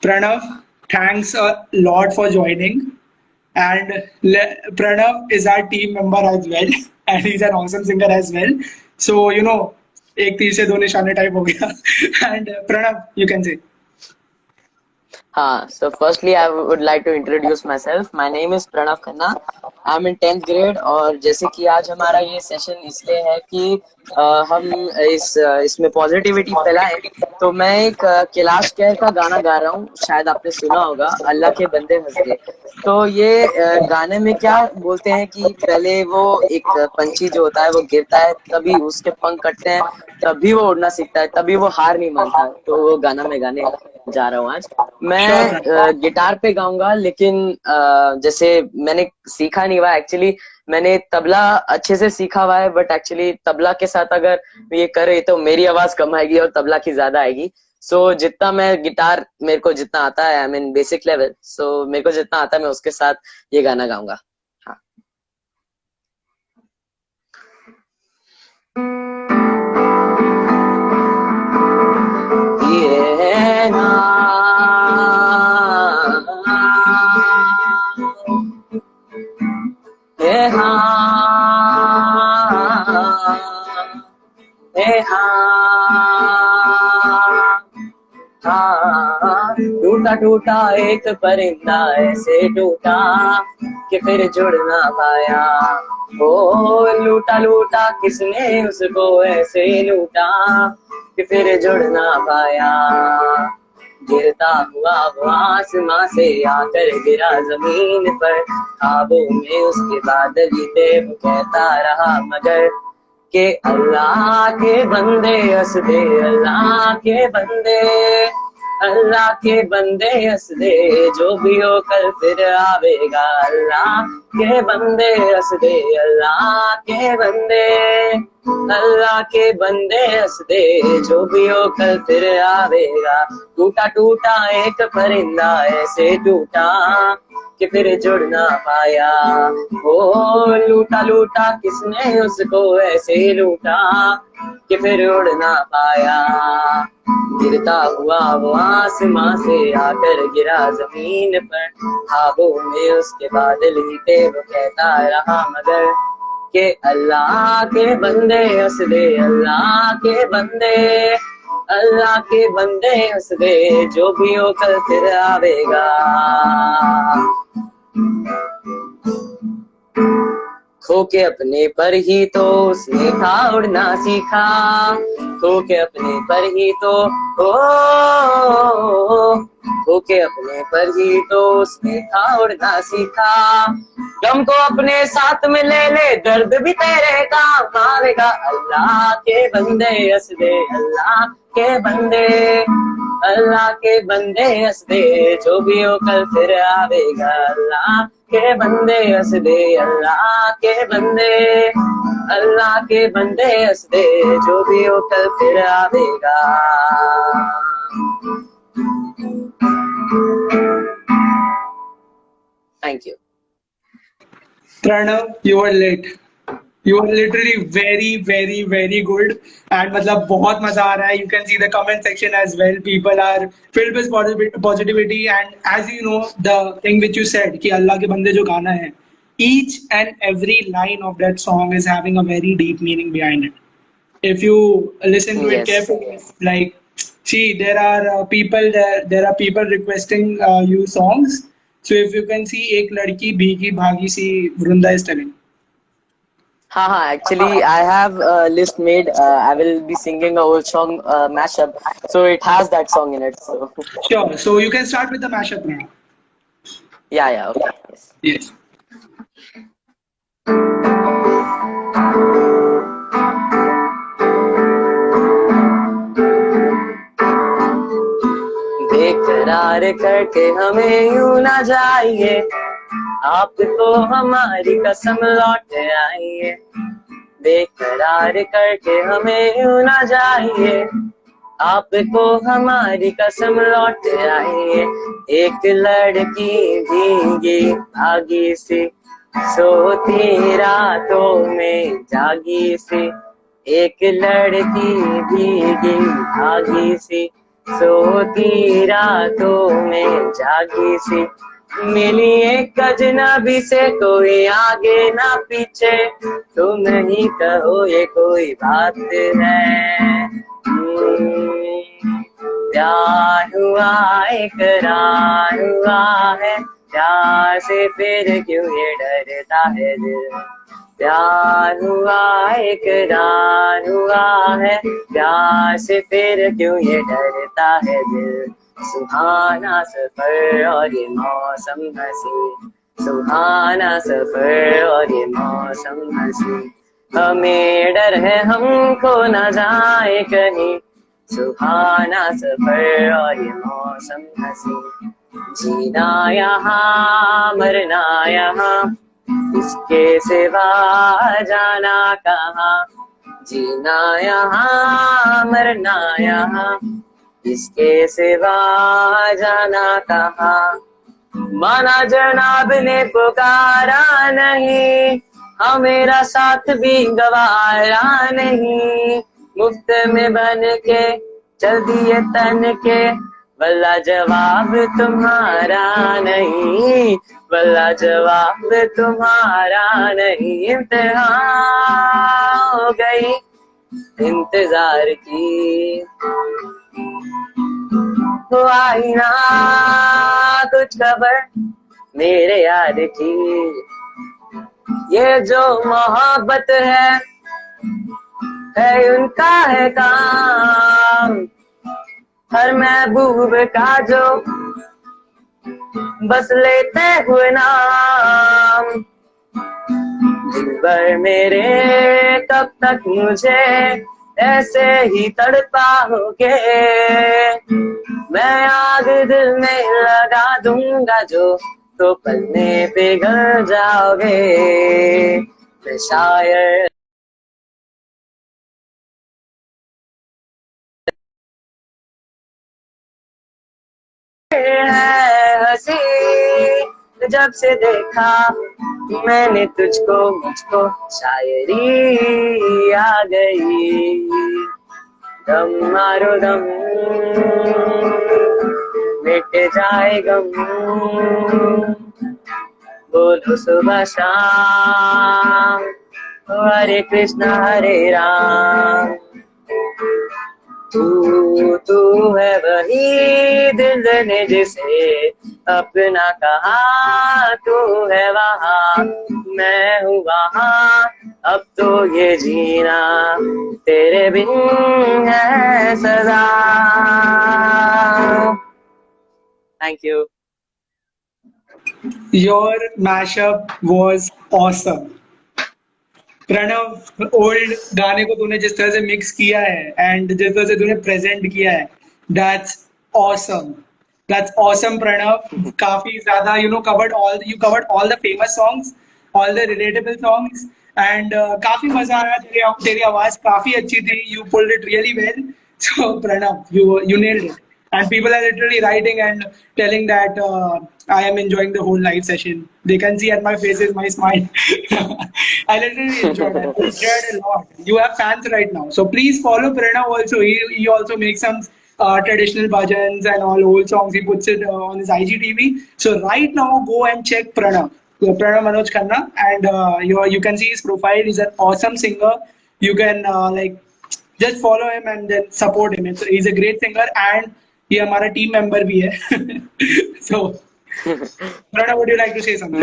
A: Pranav, thanks a lot for joining. And Pranav is our team member as well, and he's an awesome singer as well. So you know, एक तीर से दो निशाने type हो गया. And Pranav, you can say.
G: So firstly I would like to introduce myself. My name is Pranav Khanna. I'm in 10th grade और जैसे कि आज हमारा ये सेशन इसलिए है कि हम इसमें पॉजिटिविटी फैलाएं, तो मैं एक कैलाश खेर का गाना गा रहा हूँ, शायद आपने सुना होगा, अल्लाह के बंदे हंस दे. तो ये गाने में क्या बोलते हैं कि पहले वो एक पंछी जो होता है वो गिरता है, तभी उसके पंख कटते हैं, तभी वो उड़ना सीखता है, तभी वो हार नहीं मानता. तो वो गाना मैं गाने जा रहा हूँ आज. मैं गिटार पे गाऊंगा, लेकिन जैसे मैंने सीखा नहीं हुआ एक्चुअली. मैंने तबला अच्छे से सीखा हुआ है, बट एक्चुअली तबला के साथ अगर ये करे तो मेरी आवाज कम आएगी और तबला की ज्यादा आएगी. सो जितना मैं गिटार, मेरे को जितना आता है, आई मीन बेसिक लेवल, सो मेरे को जितना आता है मैं उसके साथ ये गाना गाऊंगा. हाँ. ये ना टूटा टूटा एक परिंदा ऐसे टूटा कि फिर जुड़ ना पाया. ओ लूटा लूटा किसने उसको ऐसे लूटा कि फिर जुड़ ना पाया. गिरता हुआ वो आसमां से आकर गिरा जमीन पर, ख्वाबों में उसके बादल थे, वो कहता रहा मगर के अल्लाह के बंदे हंस दे, अल्लाह के बंदे, अल्लाह के बंदे हंस दे, जो भी हो कल फिर आवेगा। अल्लाह के बंदे हंस दे, अल्लाह के बंदे, अल्लाह के बंदे हंस दे, जो भी हो कल फिर आवेगा। टूटा टूटा एक परिंदा ऐसे टूटा कि फिर जुड़ ना पाया। ओ लूटा लूटा किसने उसको ऐसे लूटा कि फिर उड़ ना पाया। गिरता हुआ वो आसमां से आकर गिरा जमीन पर, ख्वाबों में उसके बादल ही थे वो कहता रहा मगर के अल्लाह के बंदे हंस दे, अल्लाह के बंदे, अल्लाह के बंदे हंस दे, जो भी हो कल फिर आवेगा। खो के अपने पर ही तो उसने था उड़ना सीखा, खो के अपने पर ही तो खो के अपने पर ही तो उसने था उड़ना सीखा। गम को अपने साथ में ले ले, दर्द भी तेरे काम आवेगा। अल्लाह के बंदे हंस दे, अल्लाह के बंदे, अल्लाह के बंदे हंस दे, जो भी हो कल फिर आवेगा। अल्लाह के बंदे हंस दे, अल्लाह के बंदे, अल्लाह के बंदे हंस दे, जो भी हो कल फिर आवेगा। Thank you.
A: Pranav, you were late. You were literally very good. And मतलब बहुत मजा आ रहा है. You can see the comment section as well. People are filled with positivity. And as you know, the thing which you said कि अल्लाह के बंदे जो गाना है, each and every line of that song is having a very deep meaning behind it. If you listen to it carefully, like, see, there are people there are people requesting you songs. So if you can see, एक लड़की भीगी भागी सी, वृंदा is telling.
G: हाँ, actually I have a list made. I will be singing a whole song mashup, so it has that song in it. So
A: Sure. So you can start with the mashup now.
G: yeah, okay, yes.
A: Yes.
G: बेकरार करके हमें यूं ना जाइए, आपको हमारी कसम लौट आइए। बेकरार करके हमें यूं ना जाइए, आपको हमारी कसम लौट आइए। एक लड़की भीगी भागी सी, सोती रातों में जागी सी। एक लड़की भीगी भागी सी, सोती रातों में जागी सी। मिली एक अजनबी से, कोई आगे ना पीछे, तुम ही कहो ये कोई बात है। प्यार हुआ इकरार हुआ है, प्यार से फिर क्यों ये डरता है दिल। प्यार हुआ इकरार हुआ है, प्यार से फिर क्यों ये डरता है दिल। सुहाना सफर और ये मौसम हंसी, सुहाना सफर और ये मौसम हंसी। हमें डर है हमको न जाए कहीं, सुहाना सफर और ये मौसम हंसी। जीना यहाँ मरना यहाँ, इसके सिवा जाना कहाँ। जीना यहाँ मरना यहाँ, इसके सिवा जाना कहाँ। माना जनाब ने पुकारा नहीं, हाँ मेरा साथ भी गवारा नहीं। मुफ्त में बन के चल दिए तन के, वल्ला जवाब तुम्हारा नहीं, वल्ला जवाब तुम्हारा नहीं। इम्तिहान हो गई इंतजार की, तो आई ना कुछ खबर मेरे यार की। ये जो मोहब्बत है उनका है काम, हर महबूब का जो बस लेते हुए नाम। दिलबर मेरे कब तक मुझे ऐसे ही तड़पाओगे, मैं आग दिल में लगा दूंगा जो, तो पलने पिघल जाओगे। मैं शायर है हंसी, जब से देखा मैंने तुझको, मुझको शायरी आ गई। दम मारो दम, मिट जाए गम, बोलो सुबह शाम, हरे कृष्णा हरे राम। तू है वही दिल ने जिसे अपना कहा, तू है वहाँ मैं हूँ वहाँ, अब तो ये जीना तेरे बिन है सदा। Thank you.
A: Your mashup was awesome. Pranav, old गाने को तूने जिस तरह से मिक्स किया है एंड जिस तरह से तूने प्रेजेंट किया है, that's awesome, that's awesome Pranav. काफी ज्यादा covered all the famous songs, all the relatable songs and काफी मजा आया। तेरी आवाज काफी अच्छी थी, you pulled it really well. So Pranav, you nailed it and people are literally writing and telling that I am enjoying the whole live session. They can see at my faces my smile. I literally enjoyed it. I enjoyed it a lot. You have fans right now, so please follow Pranav also. He also makes some traditional bhajans and all old songs. He puts it on his IGTV. So right now, go and check Pranav. So Pranav Manoj Khanna, and you can see his profile. He's an awesome singer. You can just follow him and then support him. He's a great singer and ये हमारा team member भी है। So Pranav, would you like to say something?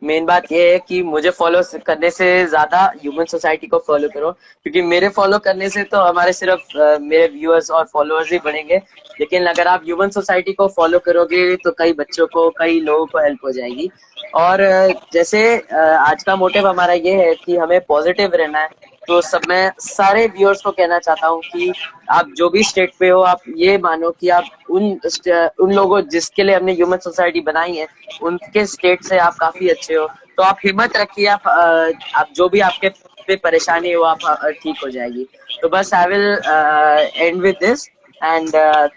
G: Main बात ये है कि मुझे follow करने से ज्यादा ह्यूमन सोसाइटी को फॉलो करो, क्योंकि मेरे फॉलो करने से तो हमारे सिर्फ मेरे व्यूअर्स और फॉलोअर्स ही बढ़ेंगे, लेकिन अगर आप ह्यूमन सोसाइटी को फॉलो करोगे तो कई बच्चों को, कई लोगों को हेल्प हो जाएगी। और जैसे आज का मोटिव हमारा ये है कि हमें पॉजिटिव रहना है, तो सब मैं सारे व्यूअर्स को कहना चाहता हूँ कि आप जो भी स्टेट पे हो, आप ये मानो कि आप उन लोगों जिसके लिए हमने ह्यूमन सोसाइटी बनाई है उनके स्टेट से आप काफी अच्छे हो, तो आप हिम्मत रखिए। आप जो भी आपके पे परेशानी हो आप ठीक हो जाएगी। तो बस I will end with this and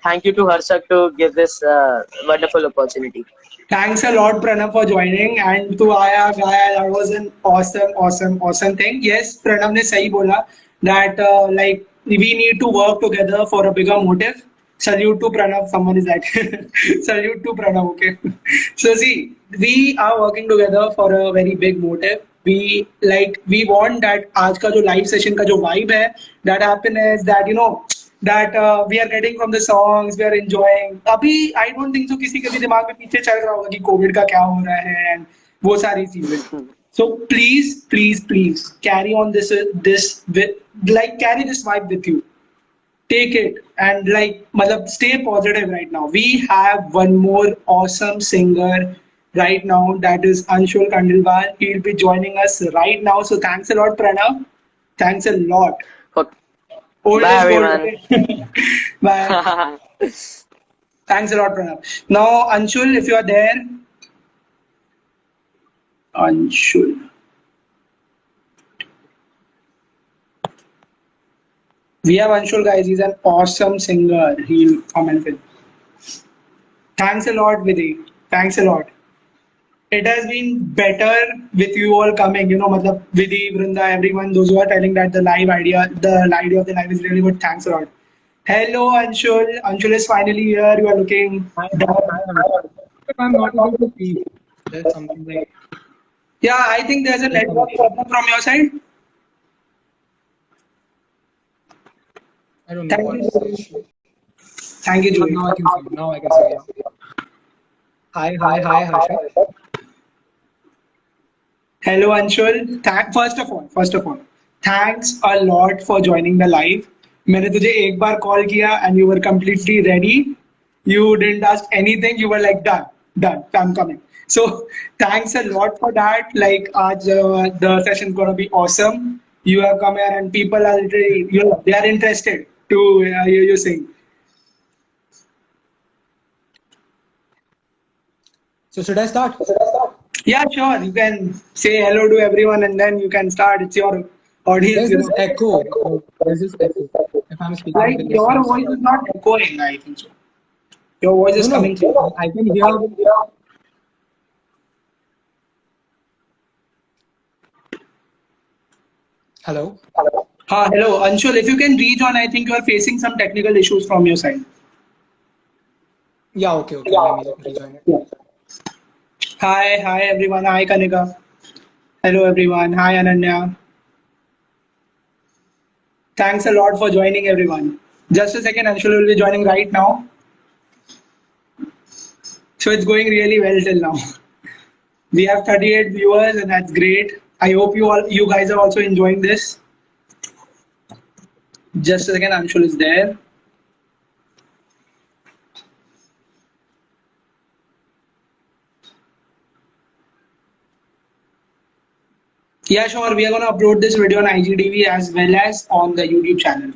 G: thank you to Harshak to give this wonderful opportunity.
A: Thanks a lot, Pranav, for joining. And to Aya, Gaya, that was an awesome thing. Yes, Pranav ने सही बोला that we need to work together for a bigger motive. Salute to Pranav. Someone is like, salute to Pranav. Okay. So see, we are working together for a very big motive. We want that आज का जो live session का जो vibe है, that happiness, that that we are getting from the songs, we are enjoying. अभी I don't think so किसी के भी दिमाग में पीछे चल रहा होगा कि कोविड का क्या हो रहा है and वो सारी चीजें। So please carry on this carry this vibe with you. Take it and मतलब stay positive right now. We have one more awesome singer right now, that is Anshul Khandelwal. He'll be joining us right now. So thanks a lot, Pranav. Thanks a lot.
G: Bye everyone.
A: Bye. Thanks a lot, Pranav. Now, Anshul, if you are there. Anshul. We have Anshul, guys. He's an awesome singer. He'll comment with. Thanks a lot, Vidhi. Thanks a lot. It has been better with you all coming, matlab Vidhi, Vrinda, everyone, those who are telling that the idea of the live is really good. Thanks a lot. Hello, Anshul. Anshul is finally here. You are looking.
H: I'm not able to see. There's something like.
A: Yeah, I think there's a network problem from your side.
H: I don't know what is the issue.
A: Thank you, Julie.
H: Now I can see. Now I can see. Yeah. Hi, Harshit.
A: Hello, Anshul. First of all, thanks a lot for joining the live. मैंने तुझे एक बार call किया and you were completely ready. You didn't ask anything. You were like done. I'm coming. So thanks a lot for that. आज the session is gonna be awesome. You have come here and people are literally, they are interested to hear you sing.
H: So should I start?
A: Yeah, sure. You can say hello to everyone and then you can start. It's your audience,
H: There's this echo. There's this echo. If I'm speaking,
A: Like
H: then
A: your
H: I'm
A: voice
H: sorry.
A: is not echoing, I think so. Your voice is coming through.
H: I can hear. Hello.
A: Hello, Anshul. If you can rejoin, I think you are facing some technical issues from your side.
H: Yeah. Okay. Let me rejoin it.
A: Yeah. Hi everyone. Hi Kanika. Hello everyone. Hi Ananya. Thanks a lot for joining everyone. Just a second, Anshul will be joining right now. So it's going really well till now. We have 38 viewers and that's great. I hope you guys are also enjoying this. Just a second, Anshul is there. Yeah, sure. We are going to upload this video on IGTV as well as on the YouTube channel.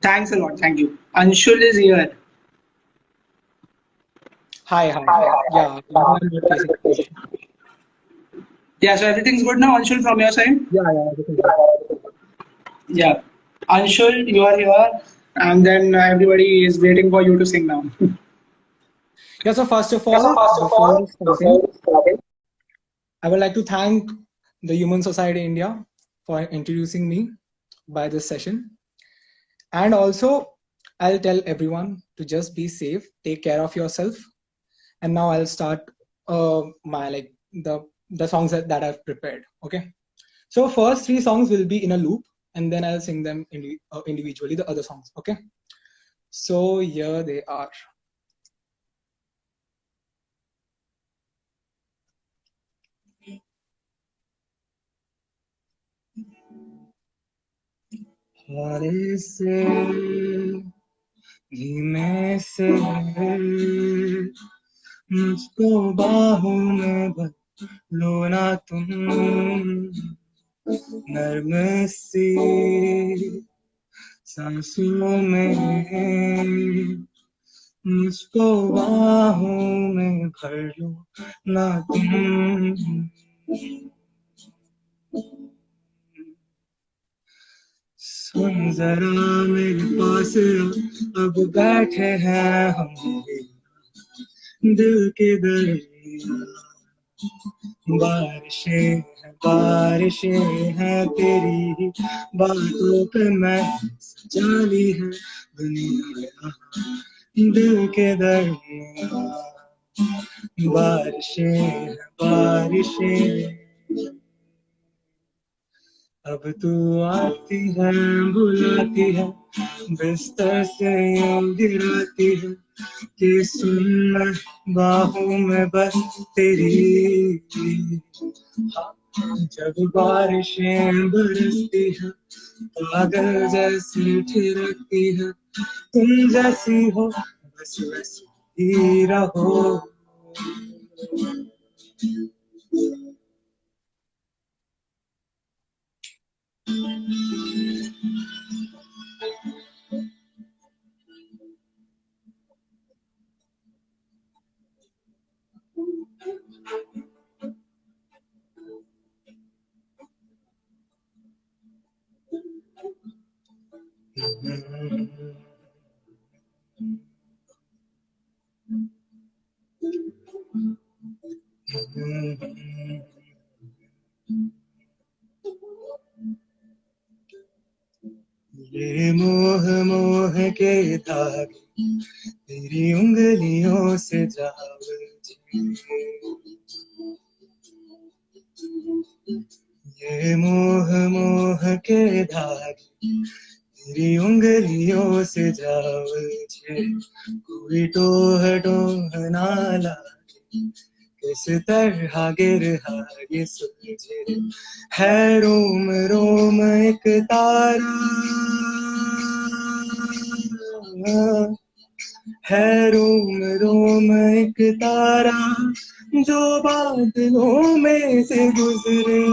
A: Thanks a lot. Thank you. Anshul is here.
H: Hi. Yeah. I'm not facing the issue.
A: Yeah, so everything's good now, Anshul, from your side?
H: Yeah. Everything's good.
A: Yeah. Anshul, you are here. And then everybody is waiting for you to sing now.
H: Yeah. So first of all, before starting, I would like to thank the Human Society India for introducing me by this session. And also, I'll tell everyone to just be safe, take care of yourself. And now I'll start my the songs that I've prepared. Okay. So first 3 songs will be in a loop, and then I'll sing them individually, the other songs. Okay. So here they are. हरे से धीमे से मुझको बाहों में भर लो ना तुम नर्म सी सांसों में मुझको बाहों में भर लो ना तुम सुन जरा मेरे पास अब बैठे हैं हम दिल के दरिया बारिशें हैं तेरी बातों पे मैं जानी है दुनिया दिल के दरिया बारिशें अब तू आती है बुलाती है बिस्तर से यूं गिराती है कि सुन बाहों में बस तेरी जब बारिशें बरसती है पागल जैसी ठिठुरती है तुम जैसी हो बस वैसी ही रहो ये मोह के धागे तेरी उंगलियों से जाओ ये मोह के धागे तेरी उंगलियों से जाओ कोई टोह ना लागे किस तरह गिर ये सुलझे है रोम रोम एक तारा है रोम रोम एक तारा जो बादलों में से गुजरे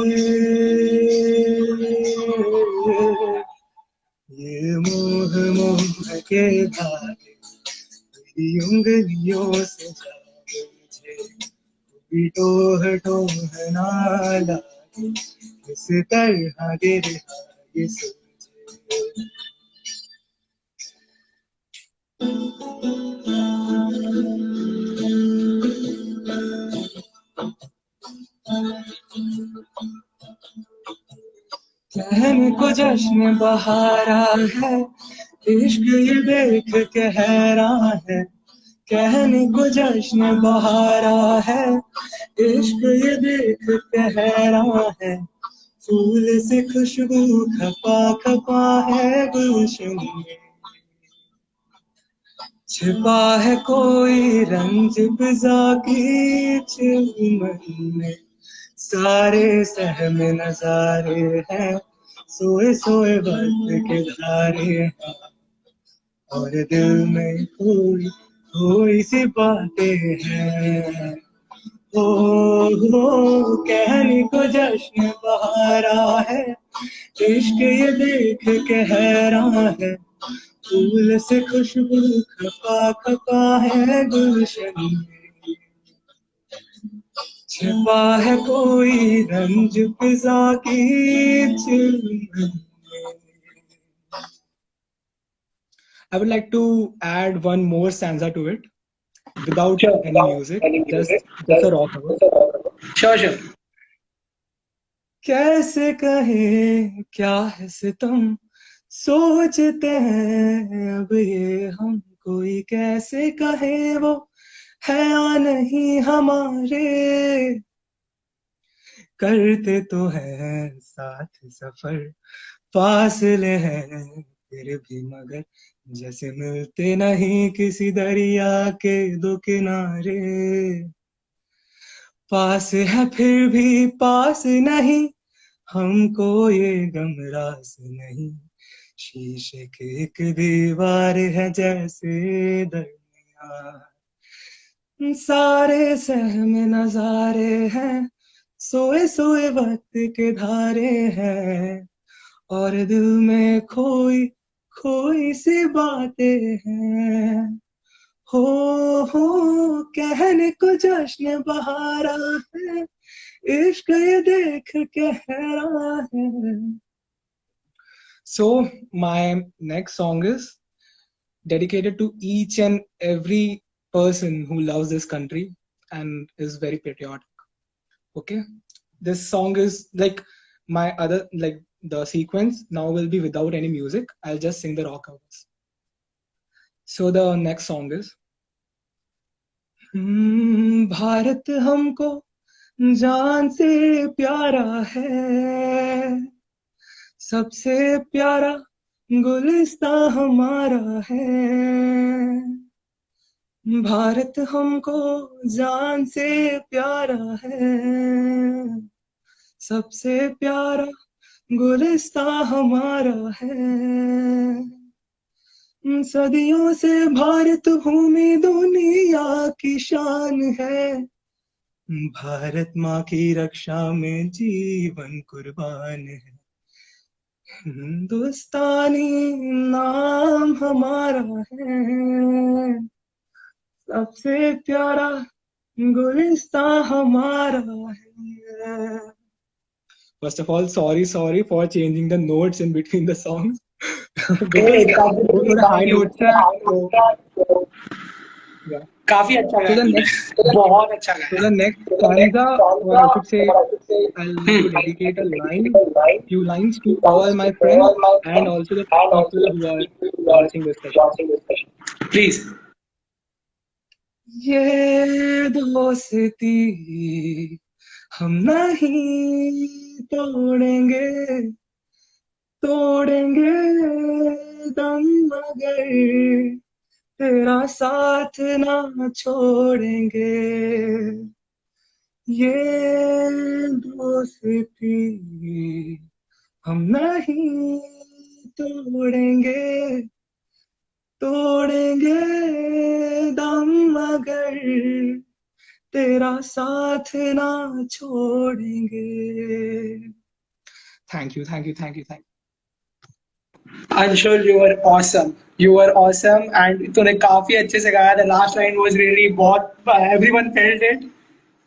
H: ये मोह के धागे तेरी उंगलियों से जागे
E: टोह टोह ना लागे इस तरह गिर ये सोचे कहने को जश्न बहारा है इश्क ये देख के हैरान है कहने को जश्न बहारा है इश्क ये देख के हैरान है फूल से खुशबू खपा खपा है गुलशन में छिपा है कोई रंज फिजा की चुमन में सारे सहम नजारे हैं सोए सोए वक्त के धारे हैं और दिल में कोई कोई सी बातें हैं हो कहने को जश्न बहारा है इश्क ये देख के हैरान है फूल से खुशबू खपा खपा है गुलशन में छिपा है कोई रंज फिजा की चुमन में I would like to add one more stanza to it without any music, just a raw cover.
A: Sure.
E: कैसे कहे क्या है सितम सोचते हैं अब ये हम कोई कैसे कहे वो है या नहीं हमारे करते तो हैं साथ सफर फासले हैं फिर भी मगर जैसे मिलते नहीं किसी दरिया के दो किनारे पास है फिर भी पास नहीं हमको ये गम रास नहीं शीशे की एक दीवार है जैसे दरमियान सारे सहम नजारे हैं सोए सोए वक्त के धारे हैं और दिल में खोई खोई सी बातें हैं हो कहने को जश्न बहारा है इश्क ये देख के हैरान है So my next song is dedicated to each and every person who loves this country and is very patriotic. Okay, this song is like my other like the sequence now will be without any music. I'll just sing the raw covers. So the next song is Bharat हमको जान से प्यारा है सबसे प्यारा गुलिस्तां हमारा है भारत हमको जान से प्यारा है सबसे प्यारा गुलिस्तां हमारा है सदियों से भारत भूमि दुनिया की शान है भारत माँ की रक्षा में जीवन कुर्बान है हिंदुस्तानी नाम हमारा है सबसे प्यारा गुलिस्तां हमारा है First of all, sorry for changing the notes in between the songs.
A: काफी अच्छा
E: So the next,
A: बहुत अच्छा गाया
E: so the next stanza, or I should say, I'll like to dedicate a line, few lines to all my friends and also the people who are watching this session.
A: Please
E: ये दोस्ती हम नहीं तोड़ेंगे तोड़ेंगे दम मगर तेरा साथ ना छोड़ेंगे ये दोस्ती हम नहीं तोड़ेंगे तोड़ेंगे दम मगर तेरा साथ ना छोड़ेंगे thank you
A: Anshul you were awesome and तूने काफी अच्छे से गाया the last line was really बहुत everyone felt it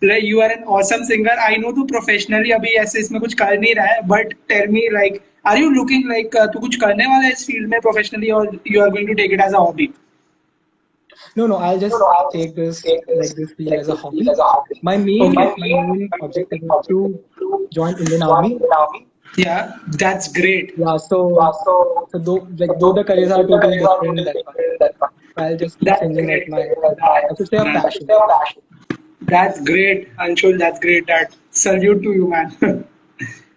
A: Like you are an awesome singer. I know तू professionally अभी ऐसे इसमें कुछ कर नहीं रहा है, but tell me like, are you looking like तू कुछ करने वाला है इस field में professionally, or you are going to take it as a hobby?
H: No, I'll just take this like this field as a hobby. My main objective is to join Indian Army.
A: Yeah, that's great.
H: Yeah, so though the careers are totally different, that's why. I'll just keep
A: That's
H: singing
A: great.
H: like I should say a passion.
A: That's great, Anshul. That's great. That salute to you, man.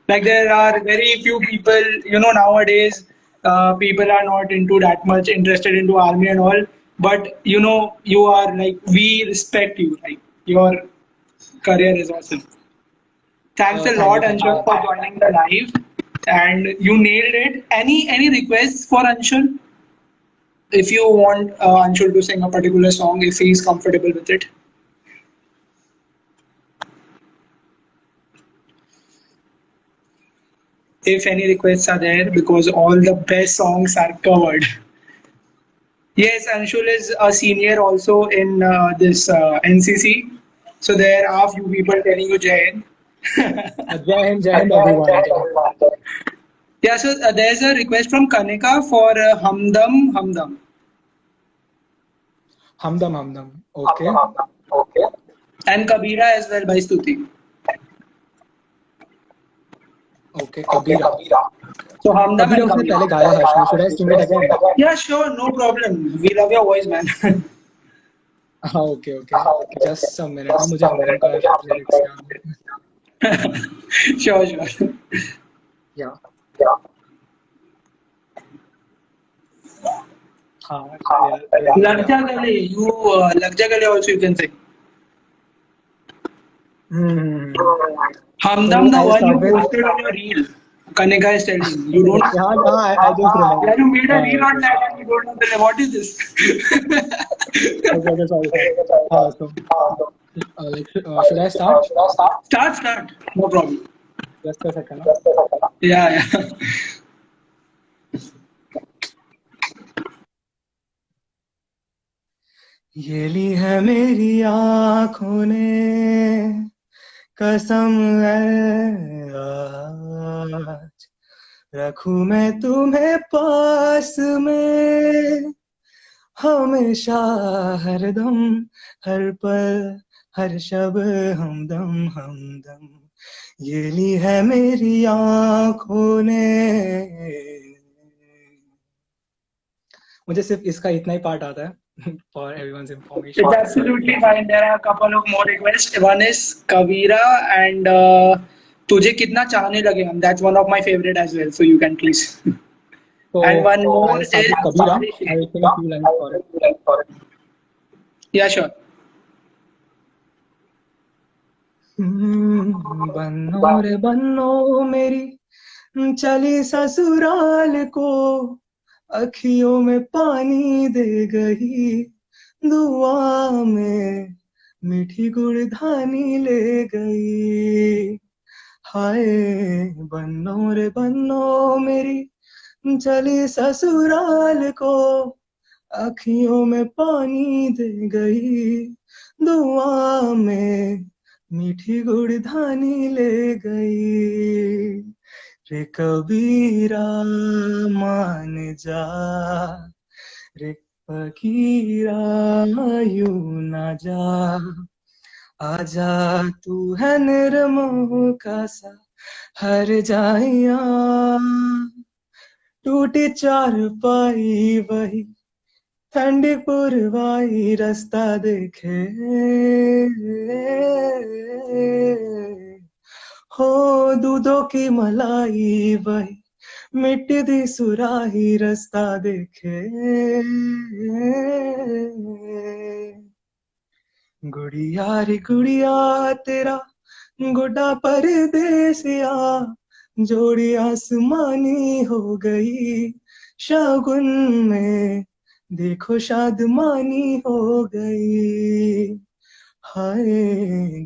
A: Like there are very few people, nowadays, people are not into that much interested into army and all. But you are like, we respect you. Like your career is awesome. Thanks a
H: Thank
A: lot,
H: you, thank
A: Anshul,
H: you.
A: for joining the live, and you nailed it. Any requests for Anshul? If you want Anshul to sing a particular song, if he is comfortable with it. If any requests are there, because all the best songs are covered. Yes, Anshul is a senior also in this NCC. So there are few people telling you Jai Hind.
H: Jai Hind everyone.
A: Yeah, so there's a request from Kanika for Hamdam Hamdam.
H: Hamdam. Okay.
A: And Kabira as well by Stuti.
H: Okay, Kabira.
A: So Hamdam
H: Kabira
A: and
H: उसने
A: Kabira.
H: पहले गाया है. Should I sing it again?
A: Yeah, sure, no problem. We love your voice, man.
H: Okay. Just a minute. मुझे Hamdam का lyrics याद है.
A: Sure.
H: Yeah.
A: Lag Ja Gale, Lag Ja Gale also you can say. Hamdam, the
H: I'll
A: one you
H: start with-
A: posted on your reel. Kanika is telling you don't.
H: Yeah, I just remember.
A: Yeah, you made a reel on that and you don't know what is this?
H: Okay, sorry. Should I start?
A: Start. No problem.
H: Just a second.
A: Yeah.
H: ये ली है मेरी आँखों ने कसम है आज रखूं मैं तुम्हें पास में हमेशा हरदम हर पल हर शब हमदम ये ली है मेरी आँखों ने मुझे सिर्फ इसका इतना ही पार्ट आता है for everyone's information.
A: It's absolutely fine. There are a couple of more requests. One is Kavira and Tujhe Kitna Chahne Lage Hum. That's one of my favorite as well. So you can please.
H: So,
A: and one more
H: I'll
A: is
H: start with Kabira. I will sing a few lines for it.
A: Yeah, sure.
H: बन्नो रे बन्नो मेरी चली ससुराल को अखियों में पानी दे गई दुआ में मीठी गुड़धानी ले गई हाय बन्नो रे बन्नो मेरी चली ससुराल को अखियों में पानी दे गई दुआ में मीठी गुड़धानी ले गई रे कबीरा मान जा रे फकीरा यूं ना जा आजा तू है निर्मोह का सा हर जाइया टूटी चारपाई वही ठंडी पुरवाई रास्ता देखे हो दूधों की मलाई वही मिट्टी दी सुराही रास्ता देखे गुड़िया रे गुड़िया तेरा गुड्डा परदेसिया जोड़ी आसमानी हो गई शगुन में देखो शादमानी हो गई हाय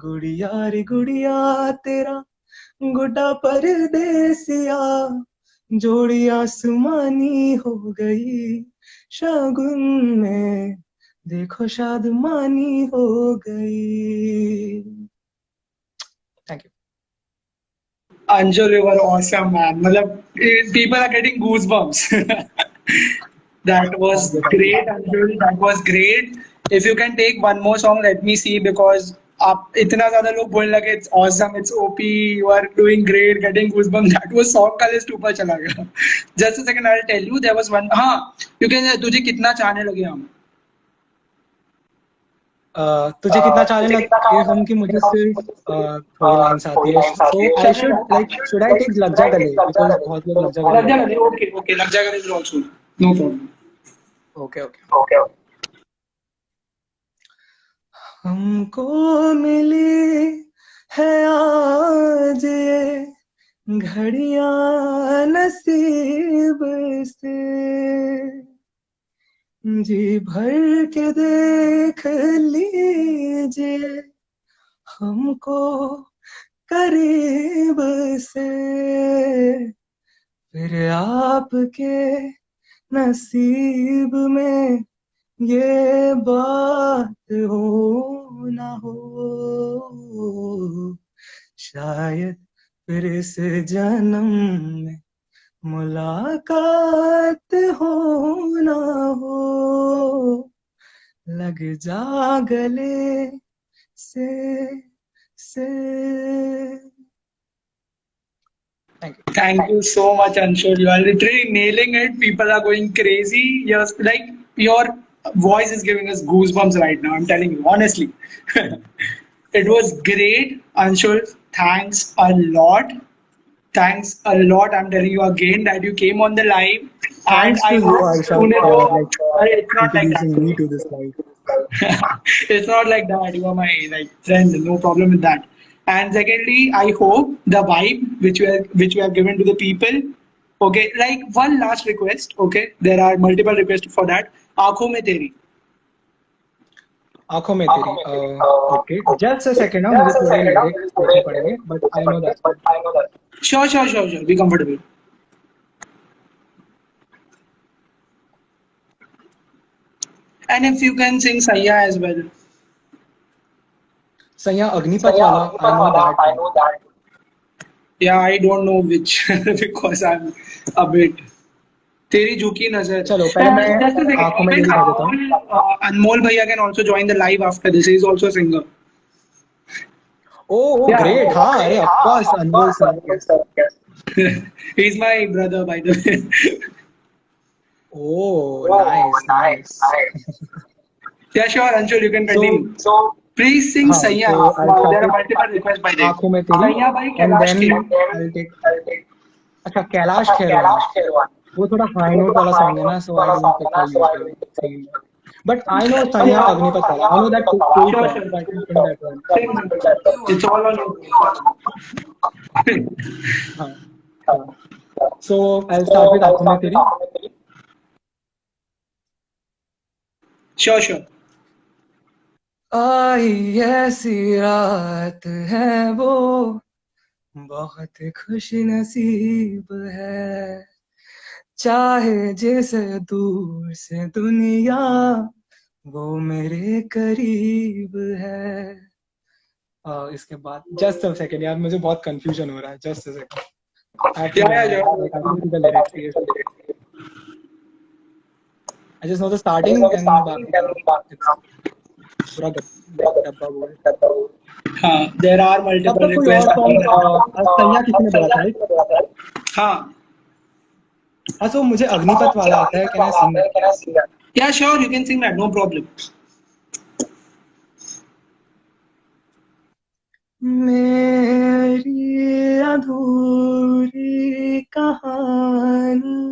H: गुड़िया रे गुड़िया तेरा गुड्डा परदेसिया जोड़ी आसमानी हो गई शगुन में देखो शादमानी हो गई
A: Anshul, you were awesome, man. मतलब, people are getting goosebumps. That was
H: Thank you.
A: great, Anshul. That was great. If you can take one more song, let me see, because आप इतना ज़्यादा लोग बोलने लगे, it's awesome, it's OP, you are doing great, getting goosebumps. That was song का list ऊपर चला गया. Just a second, I'll tell you. There was one. हाँ, you can. तुझे कितना चाहने लगे हम.
H: तुझे कितना चाहने लगे हम कि मुझे सिर्फ थोड़ी लाइन्स आती है. So I should I take लग जा गले, because बहुत लोग लग जा गले.
A: लग जा गले. Okay. लग जा गले is also. No problem.
H: Okay. हमको मिली है आज ये घड़ियां नसीब से, जी भर के देख लीजिए हमको करीब से, फिर आपके नसीब में ये बात हो ना हो, शायद फिर इस जन्म में मुलाकात हो ना हो, लग जा गले से.
A: Thank you so much, Anshul. You are literally nailing it. People are going crazy. You're like, your voice is giving us goosebumps right now. I'm telling you, honestly. It was great, Anshul. Thanks a lot. I'm telling you again that you came on the live.
H: Thanks to you, Aisha, for
A: It's not like
H: introducing
A: that.
H: me to this life.
A: It's not like that. You are my friend. No problem with that. And secondly, I hope the vibe which we have given to the people. Okay, like one last request. Okay, there are multiple requests for that. आँखों में तेरी.
H: आंखों में तेरी. Okay, just a second. मुझे थोड़े lyrics देखने पड़ेंगे, but I know that.
A: Sure. Be comfortable. And if you can sing Saiya as well.
H: सैया अग्निपथ वाला, I know that.
A: Yeah, I don't know which because I'm a bit. तेरी झुकी नजर.
H: चलो पहले मैं आंखों में तेरी गा देता हूँ.
A: Anmol Bhaiya can also join the live after this. He is also a singer.
H: Oh, great. हाँ, अरे of course, Anmol sir.
A: He's my brother, by the way.
H: Oh, nice.
A: Yeah, sure, Anshul, you can continue.
H: So
A: please sing
H: हाँ,
A: Saiya.
H: so
A: There are multiple requests by the way.
H: आंखों में तेरी,
A: Saiya by
H: and
A: Kailash
H: then
A: Kher.
H: I'll take. अच्छा, कैलाश खेरवान. वो थोड़ा high note वाला song है ना, so I don't pick a usual singing. But I know Saiya Agnipath वाला. I know that cool song, so I can sing that one.
A: It's all on you.
H: हाँ. So I'll start with आंखों में तेरी.
A: Sure.
H: आई ऐसी रात है वो, बहुत खुश नसीब है, चाहे जिस दूर से दुनिया वो मेरे करीब है. इसके बाद जस्ट अ सेकंड यार, मुझे बहुत कंफ्यूजन हो रहा है. Just a second. I just know the starting and पूरा डब्बा बोल.
A: हाँ, there are multiple requests.
H: सैया किसने बोला था, राइट?
A: हाँ.
H: So मुझे अग्निपथ वाला आता है. Can I sing that?
A: Yeah, sure, you can sing that, no problem.
H: मेरी अधूरी कहानी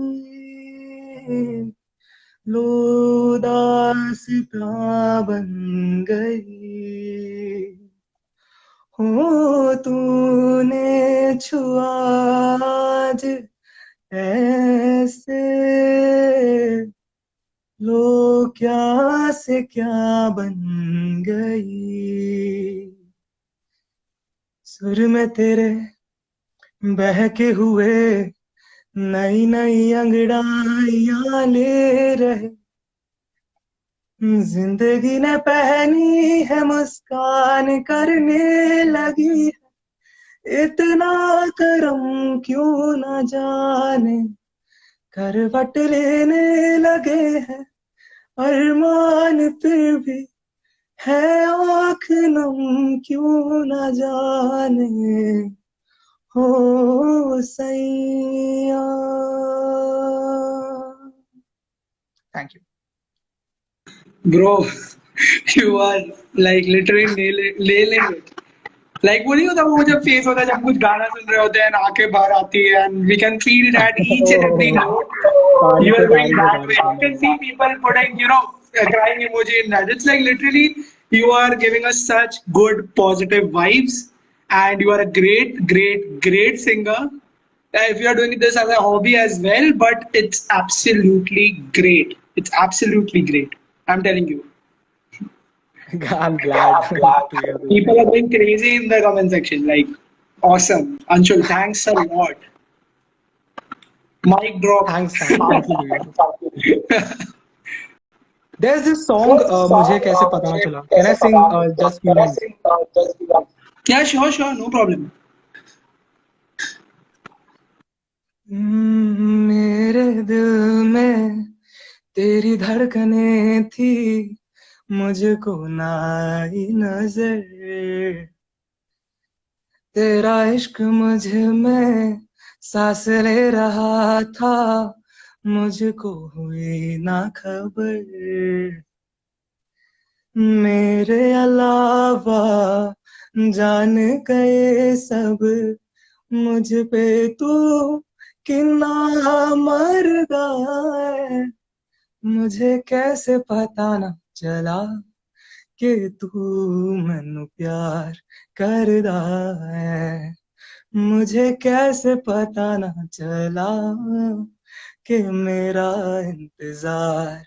H: लो दास्तां बन गई, हो तूने छुआ आज ऐसे, लो क्या से क्या बन गई, सुर में तेरे बहके हुए नई नई अंगड़ाइयां ले रहे, जिंदगी ने पहनी है मुस्कान करने लगी है,
E: इतना करम क्यों न जाने करवट लेने लगे हैं अरमान फिर भी है आँख नम क्यों न जाने हो सैया. Thank you.
A: Bro, you are like literally nailing it. Like वो नहीं होता वो जब फेस होता है जब कुछ गाना सुन रहे होते हैं and आंखें बाहर आती है and we can feel it at each and every note. You are going that way. You can see people putting, you know, a crying emoji in that. It's like literally you are giving us such good positive vibes and you are a great singer. If you are doing this as a hobby as well, but it's absolutely great. It's absolutely great. I'm telling you.
E: I'm glad to hear this.
A: People are going crazy in the comment section. Like, awesome. Anshul, thanks a lot. Mic drop.
E: Thank you. There's this song, मुझे कैसे पता न चला. Can I sing just few lines?
A: Yeah, sure, no problem.
E: मेरे दिल में तेरी धड़कने थी मुझको ना आई नजर तेरा इश्क मुझ में सांस ले रहा था मुझको हुई ना खबर मेरे अलावा जान गए सब मुझ पे तू कितना मर गया मुझे कैसे पता न चला कि तू मैनू प्यार करदा है मुझे कैसे पता न चला कि मेरा इंतजार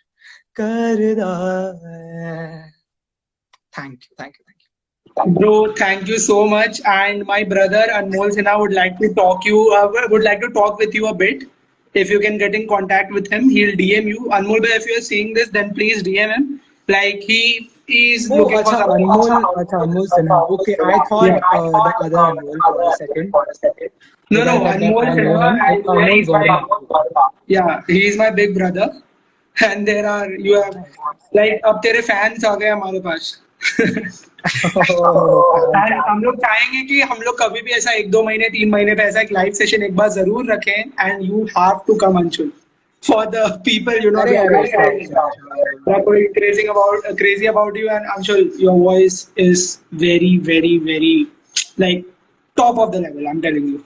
E: करदा है. Thank you.
A: Bro, thank you so much. And my brother Anmol Sinha would like to talk with you a bit. If you can get in contact with him, he'll DM you. Anmol bhai, if you are seeing this, then please DM him. Like he is looking for
E: Anmol Sinha. Okay, I thought the other Anmol for a second.
A: No, Anmol Sinha. He's yeah, he is my big brother. And you have like अब तेरे fans आ गए हमारे पास. And हम लोग चाहेंगे कि हम लोग कभी भी ऐसा 1-2 महीने 3 महीने पे ऐसा एक लाइव सेशन एक बार जरूर रखें and you have to come Anshul for the people you know they're going crazy about you and Anshul your voice is very like top of the level I'm telling you.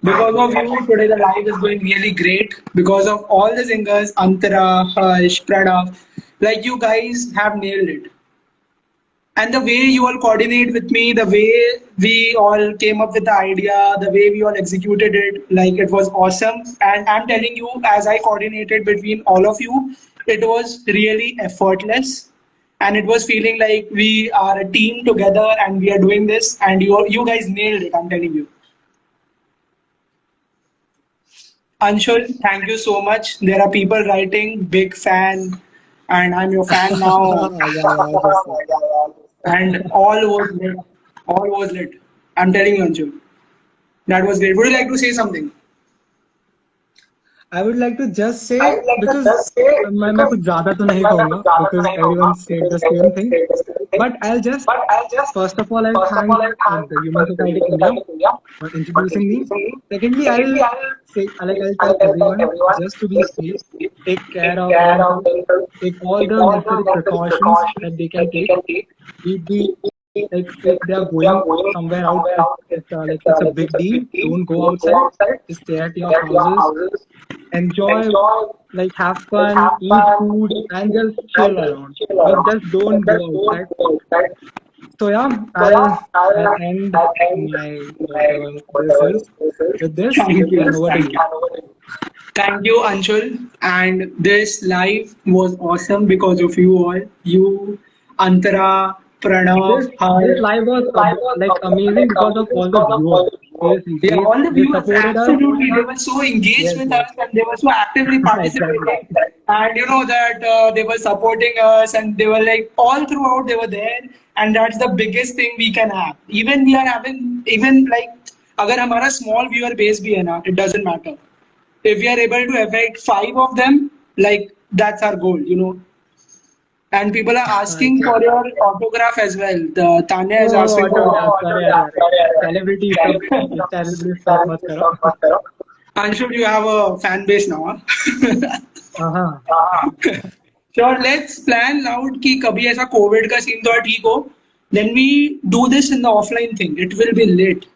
A: Because of you, today the live is going really great. Because of all the singers, Antara, Harsh, Pranav, like you guys have nailed it. And the way you all coordinate with me, the way we all came up with the idea, the way we all executed it, like it was awesome. And I'm telling you, as I coordinated between all of you, it was really effortless. And it was feeling like we are a team together and we are doing this. And you guys nailed it, I'm telling you. Anshul, thank you so much. There are people writing, big fan, and I'm your fan now. And all was lit. I'm telling you, Anshul. That was great. Would you like to say something?
E: I would like to just say because मैं कुछ ज़्यादा तो नहीं कहूँगा because everyone said the same thing. But I'll just first of all I'll thank the Human Society India for introducing me. Secondly, I'll tell everyone just to be safe, take care of themselves, take all the necessary precautions that they can take. Like if they are going somewhere out, it's a big deal. Don't go outside. Just stay at your houses. Enjoy, like have fun, eat food, and just chill around. But just don't go outside. So yeah, I'll end my with this.
A: Thank you, Anshul. And this live was awesome because of you all. You, Antara, Pranav,
E: this live was like amazing because of all the viewers.
A: Yeah, all the viewers absolutely. They were so engaged with us and they were so actively participating. and you know that they were supporting us, and they were like all throughout they were there, and that's the biggest thing we can have. Even we are having, even like अगर हमारा small viewer base भी है ना, it doesn't matter. If we are able to affect 5 of them, like that's our goal, you know. And people are asking for your autograph as well. The Tanya is
H: Oh,
A: asking for
H: autograph. Celebrity stuff. Celebrity stuff मत करो.
A: Anshul, you have a fan base now, huh? Sure, let's plan out कि कभी ऐसा Covid का scene तो ठीक हो, then we do this in the offline thing. It will be lit.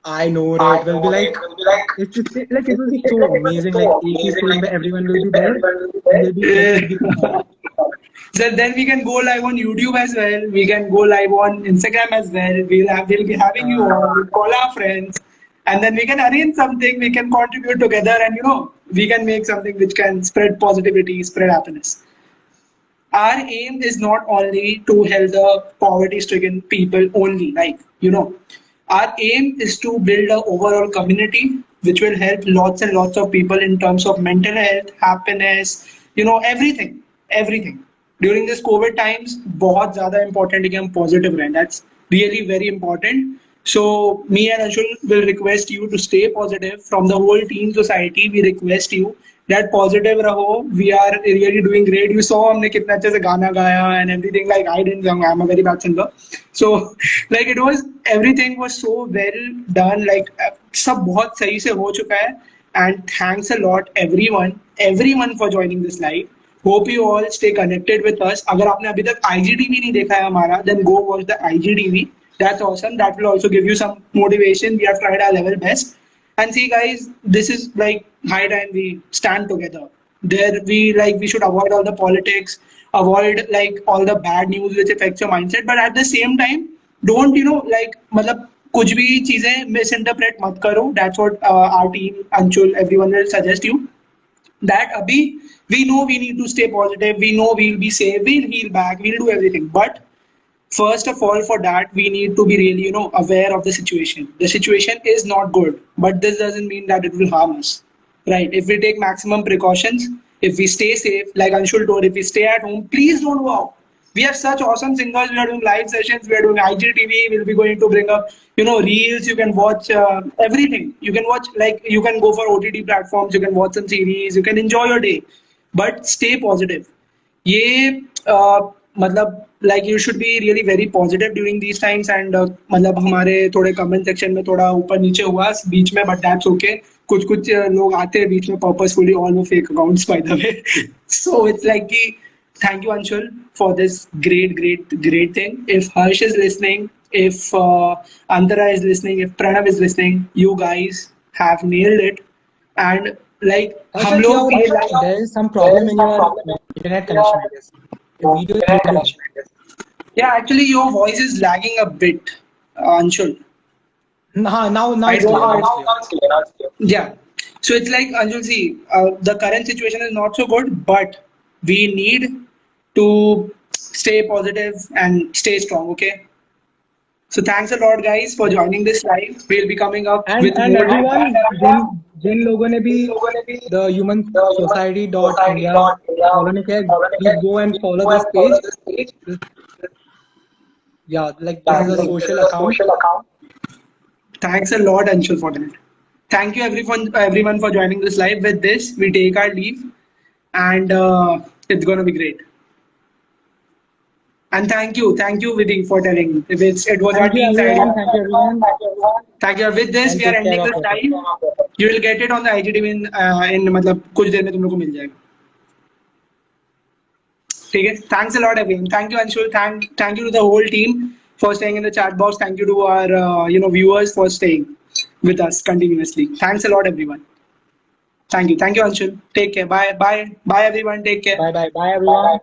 H: I know, right? It will be like it will be so amazing. Like AP screen where everyone will be there. And will be
A: So then we can go live on YouTube as well. We can go live on Instagram as well. We'll be having you on. We'll call our friends, and then we can arrange something. We can contribute together, and you know, we can make something which can spread positivity, spread happiness. Our aim is not only to help the poverty-stricken people only, like, you know, our aim is to build an overall community which will help lots and lots of people in terms of mental health, happiness, you know, everything. During this COVID times, बहुत ज़्यादा important है कि हम positive रहें. That's really very important. So me and Anshul will request you to stay positive. From the whole teen society, we request you that positive रहो. We are really doing great. You saw हमने कितना अच्छे से गाना गाया and everything. Like I didn't sing. I'm a very bad singer. So like it was, everything was so well done. Like सब बहुत सही से हो चुका है. And thanks a lot everyone for joining this live. Hope you all stay connected with us. अगर आपने अभी तक IGTV नहीं देखा है हमारा, then go watch the IGTV. That's awesome. That will also give you some motivation. We have tried our level best. And see, guys, this is like high time we stand together. There we should avoid all the politics, avoid like all the bad news which affects your mindset. But at the same time, don't, you know, like मतलब कुछ भी चीजें misinterpret मत करो. That's what our team, Anshul, everyone will suggest you. That abhi we know we need to stay positive. We know we'll be safe. We'll heal back. We'll do everything. But first of all, for that, we need to be really, you know, aware of the situation. The situation is not good, but this doesn't mean that it will harm us, right? If we take maximum precautions, if we stay safe, like Anshul told, if we stay at home, please don't go out. We have such awesome singers. We are doing live sessions. We are doing IGTV. We'll be going to bring up, you know, reels. You can watch everything. You can watch, like, you can go for OTT platforms. You can watch some series. You can enjoy your day, but stay positive. ये मतलब like you should be really very positive during these times. And मतलब हमारे थोड़े comment section में थोड़ा ऊपर नीचे हुआ बीच में, but that's okay. कुछ लोग आते हैं बीच में purposefully, all the fake accounts by the way. So it's like कि thank you Anshul for this great thing. If Harsh is listening, if Antara is listening, if Pranav is listening, you guys have nailed it. And like हम लोग
H: there is some problem in your internet connection, I guess. Your video is glitching.
A: Yeah, actually your voice is lagging a bit, Anshul.
H: Now it's clear.
A: Yeah. So it's like, Anshul, see, the current situation is not so good, but we need to stay positive and stay strong, okay? So thanks a lot, guys, for joining this live. We'll be coming up with
H: And
A: more.
H: everyone, जिन लोगों ने भी the humansociety.india follow नहीं किया, please go and follow this page. Yeah, like this is a social account.
A: Thanks a lot, Anshul, for that. Thank you everyone for joining this live. With this, we take our leave, and it's gonna be great. And thank you, Vidhi, for telling. It was our team's idea.
H: Thank you everyone.
A: Thank you. With this, we are ending this live. You will get it on the IGTV in मतलब कुछ देर में तुम लोग को मिल जाएगा. ठीक है. Thanks a lot, everyone. Thank you, Anshul. Thank you to the whole team for staying in the chat box. Thank you to our viewers for staying with us continuously. Thanks a lot, everyone. Thank you, Anshul. Take care. Bye, everyone. Take care.
H: Bye everyone.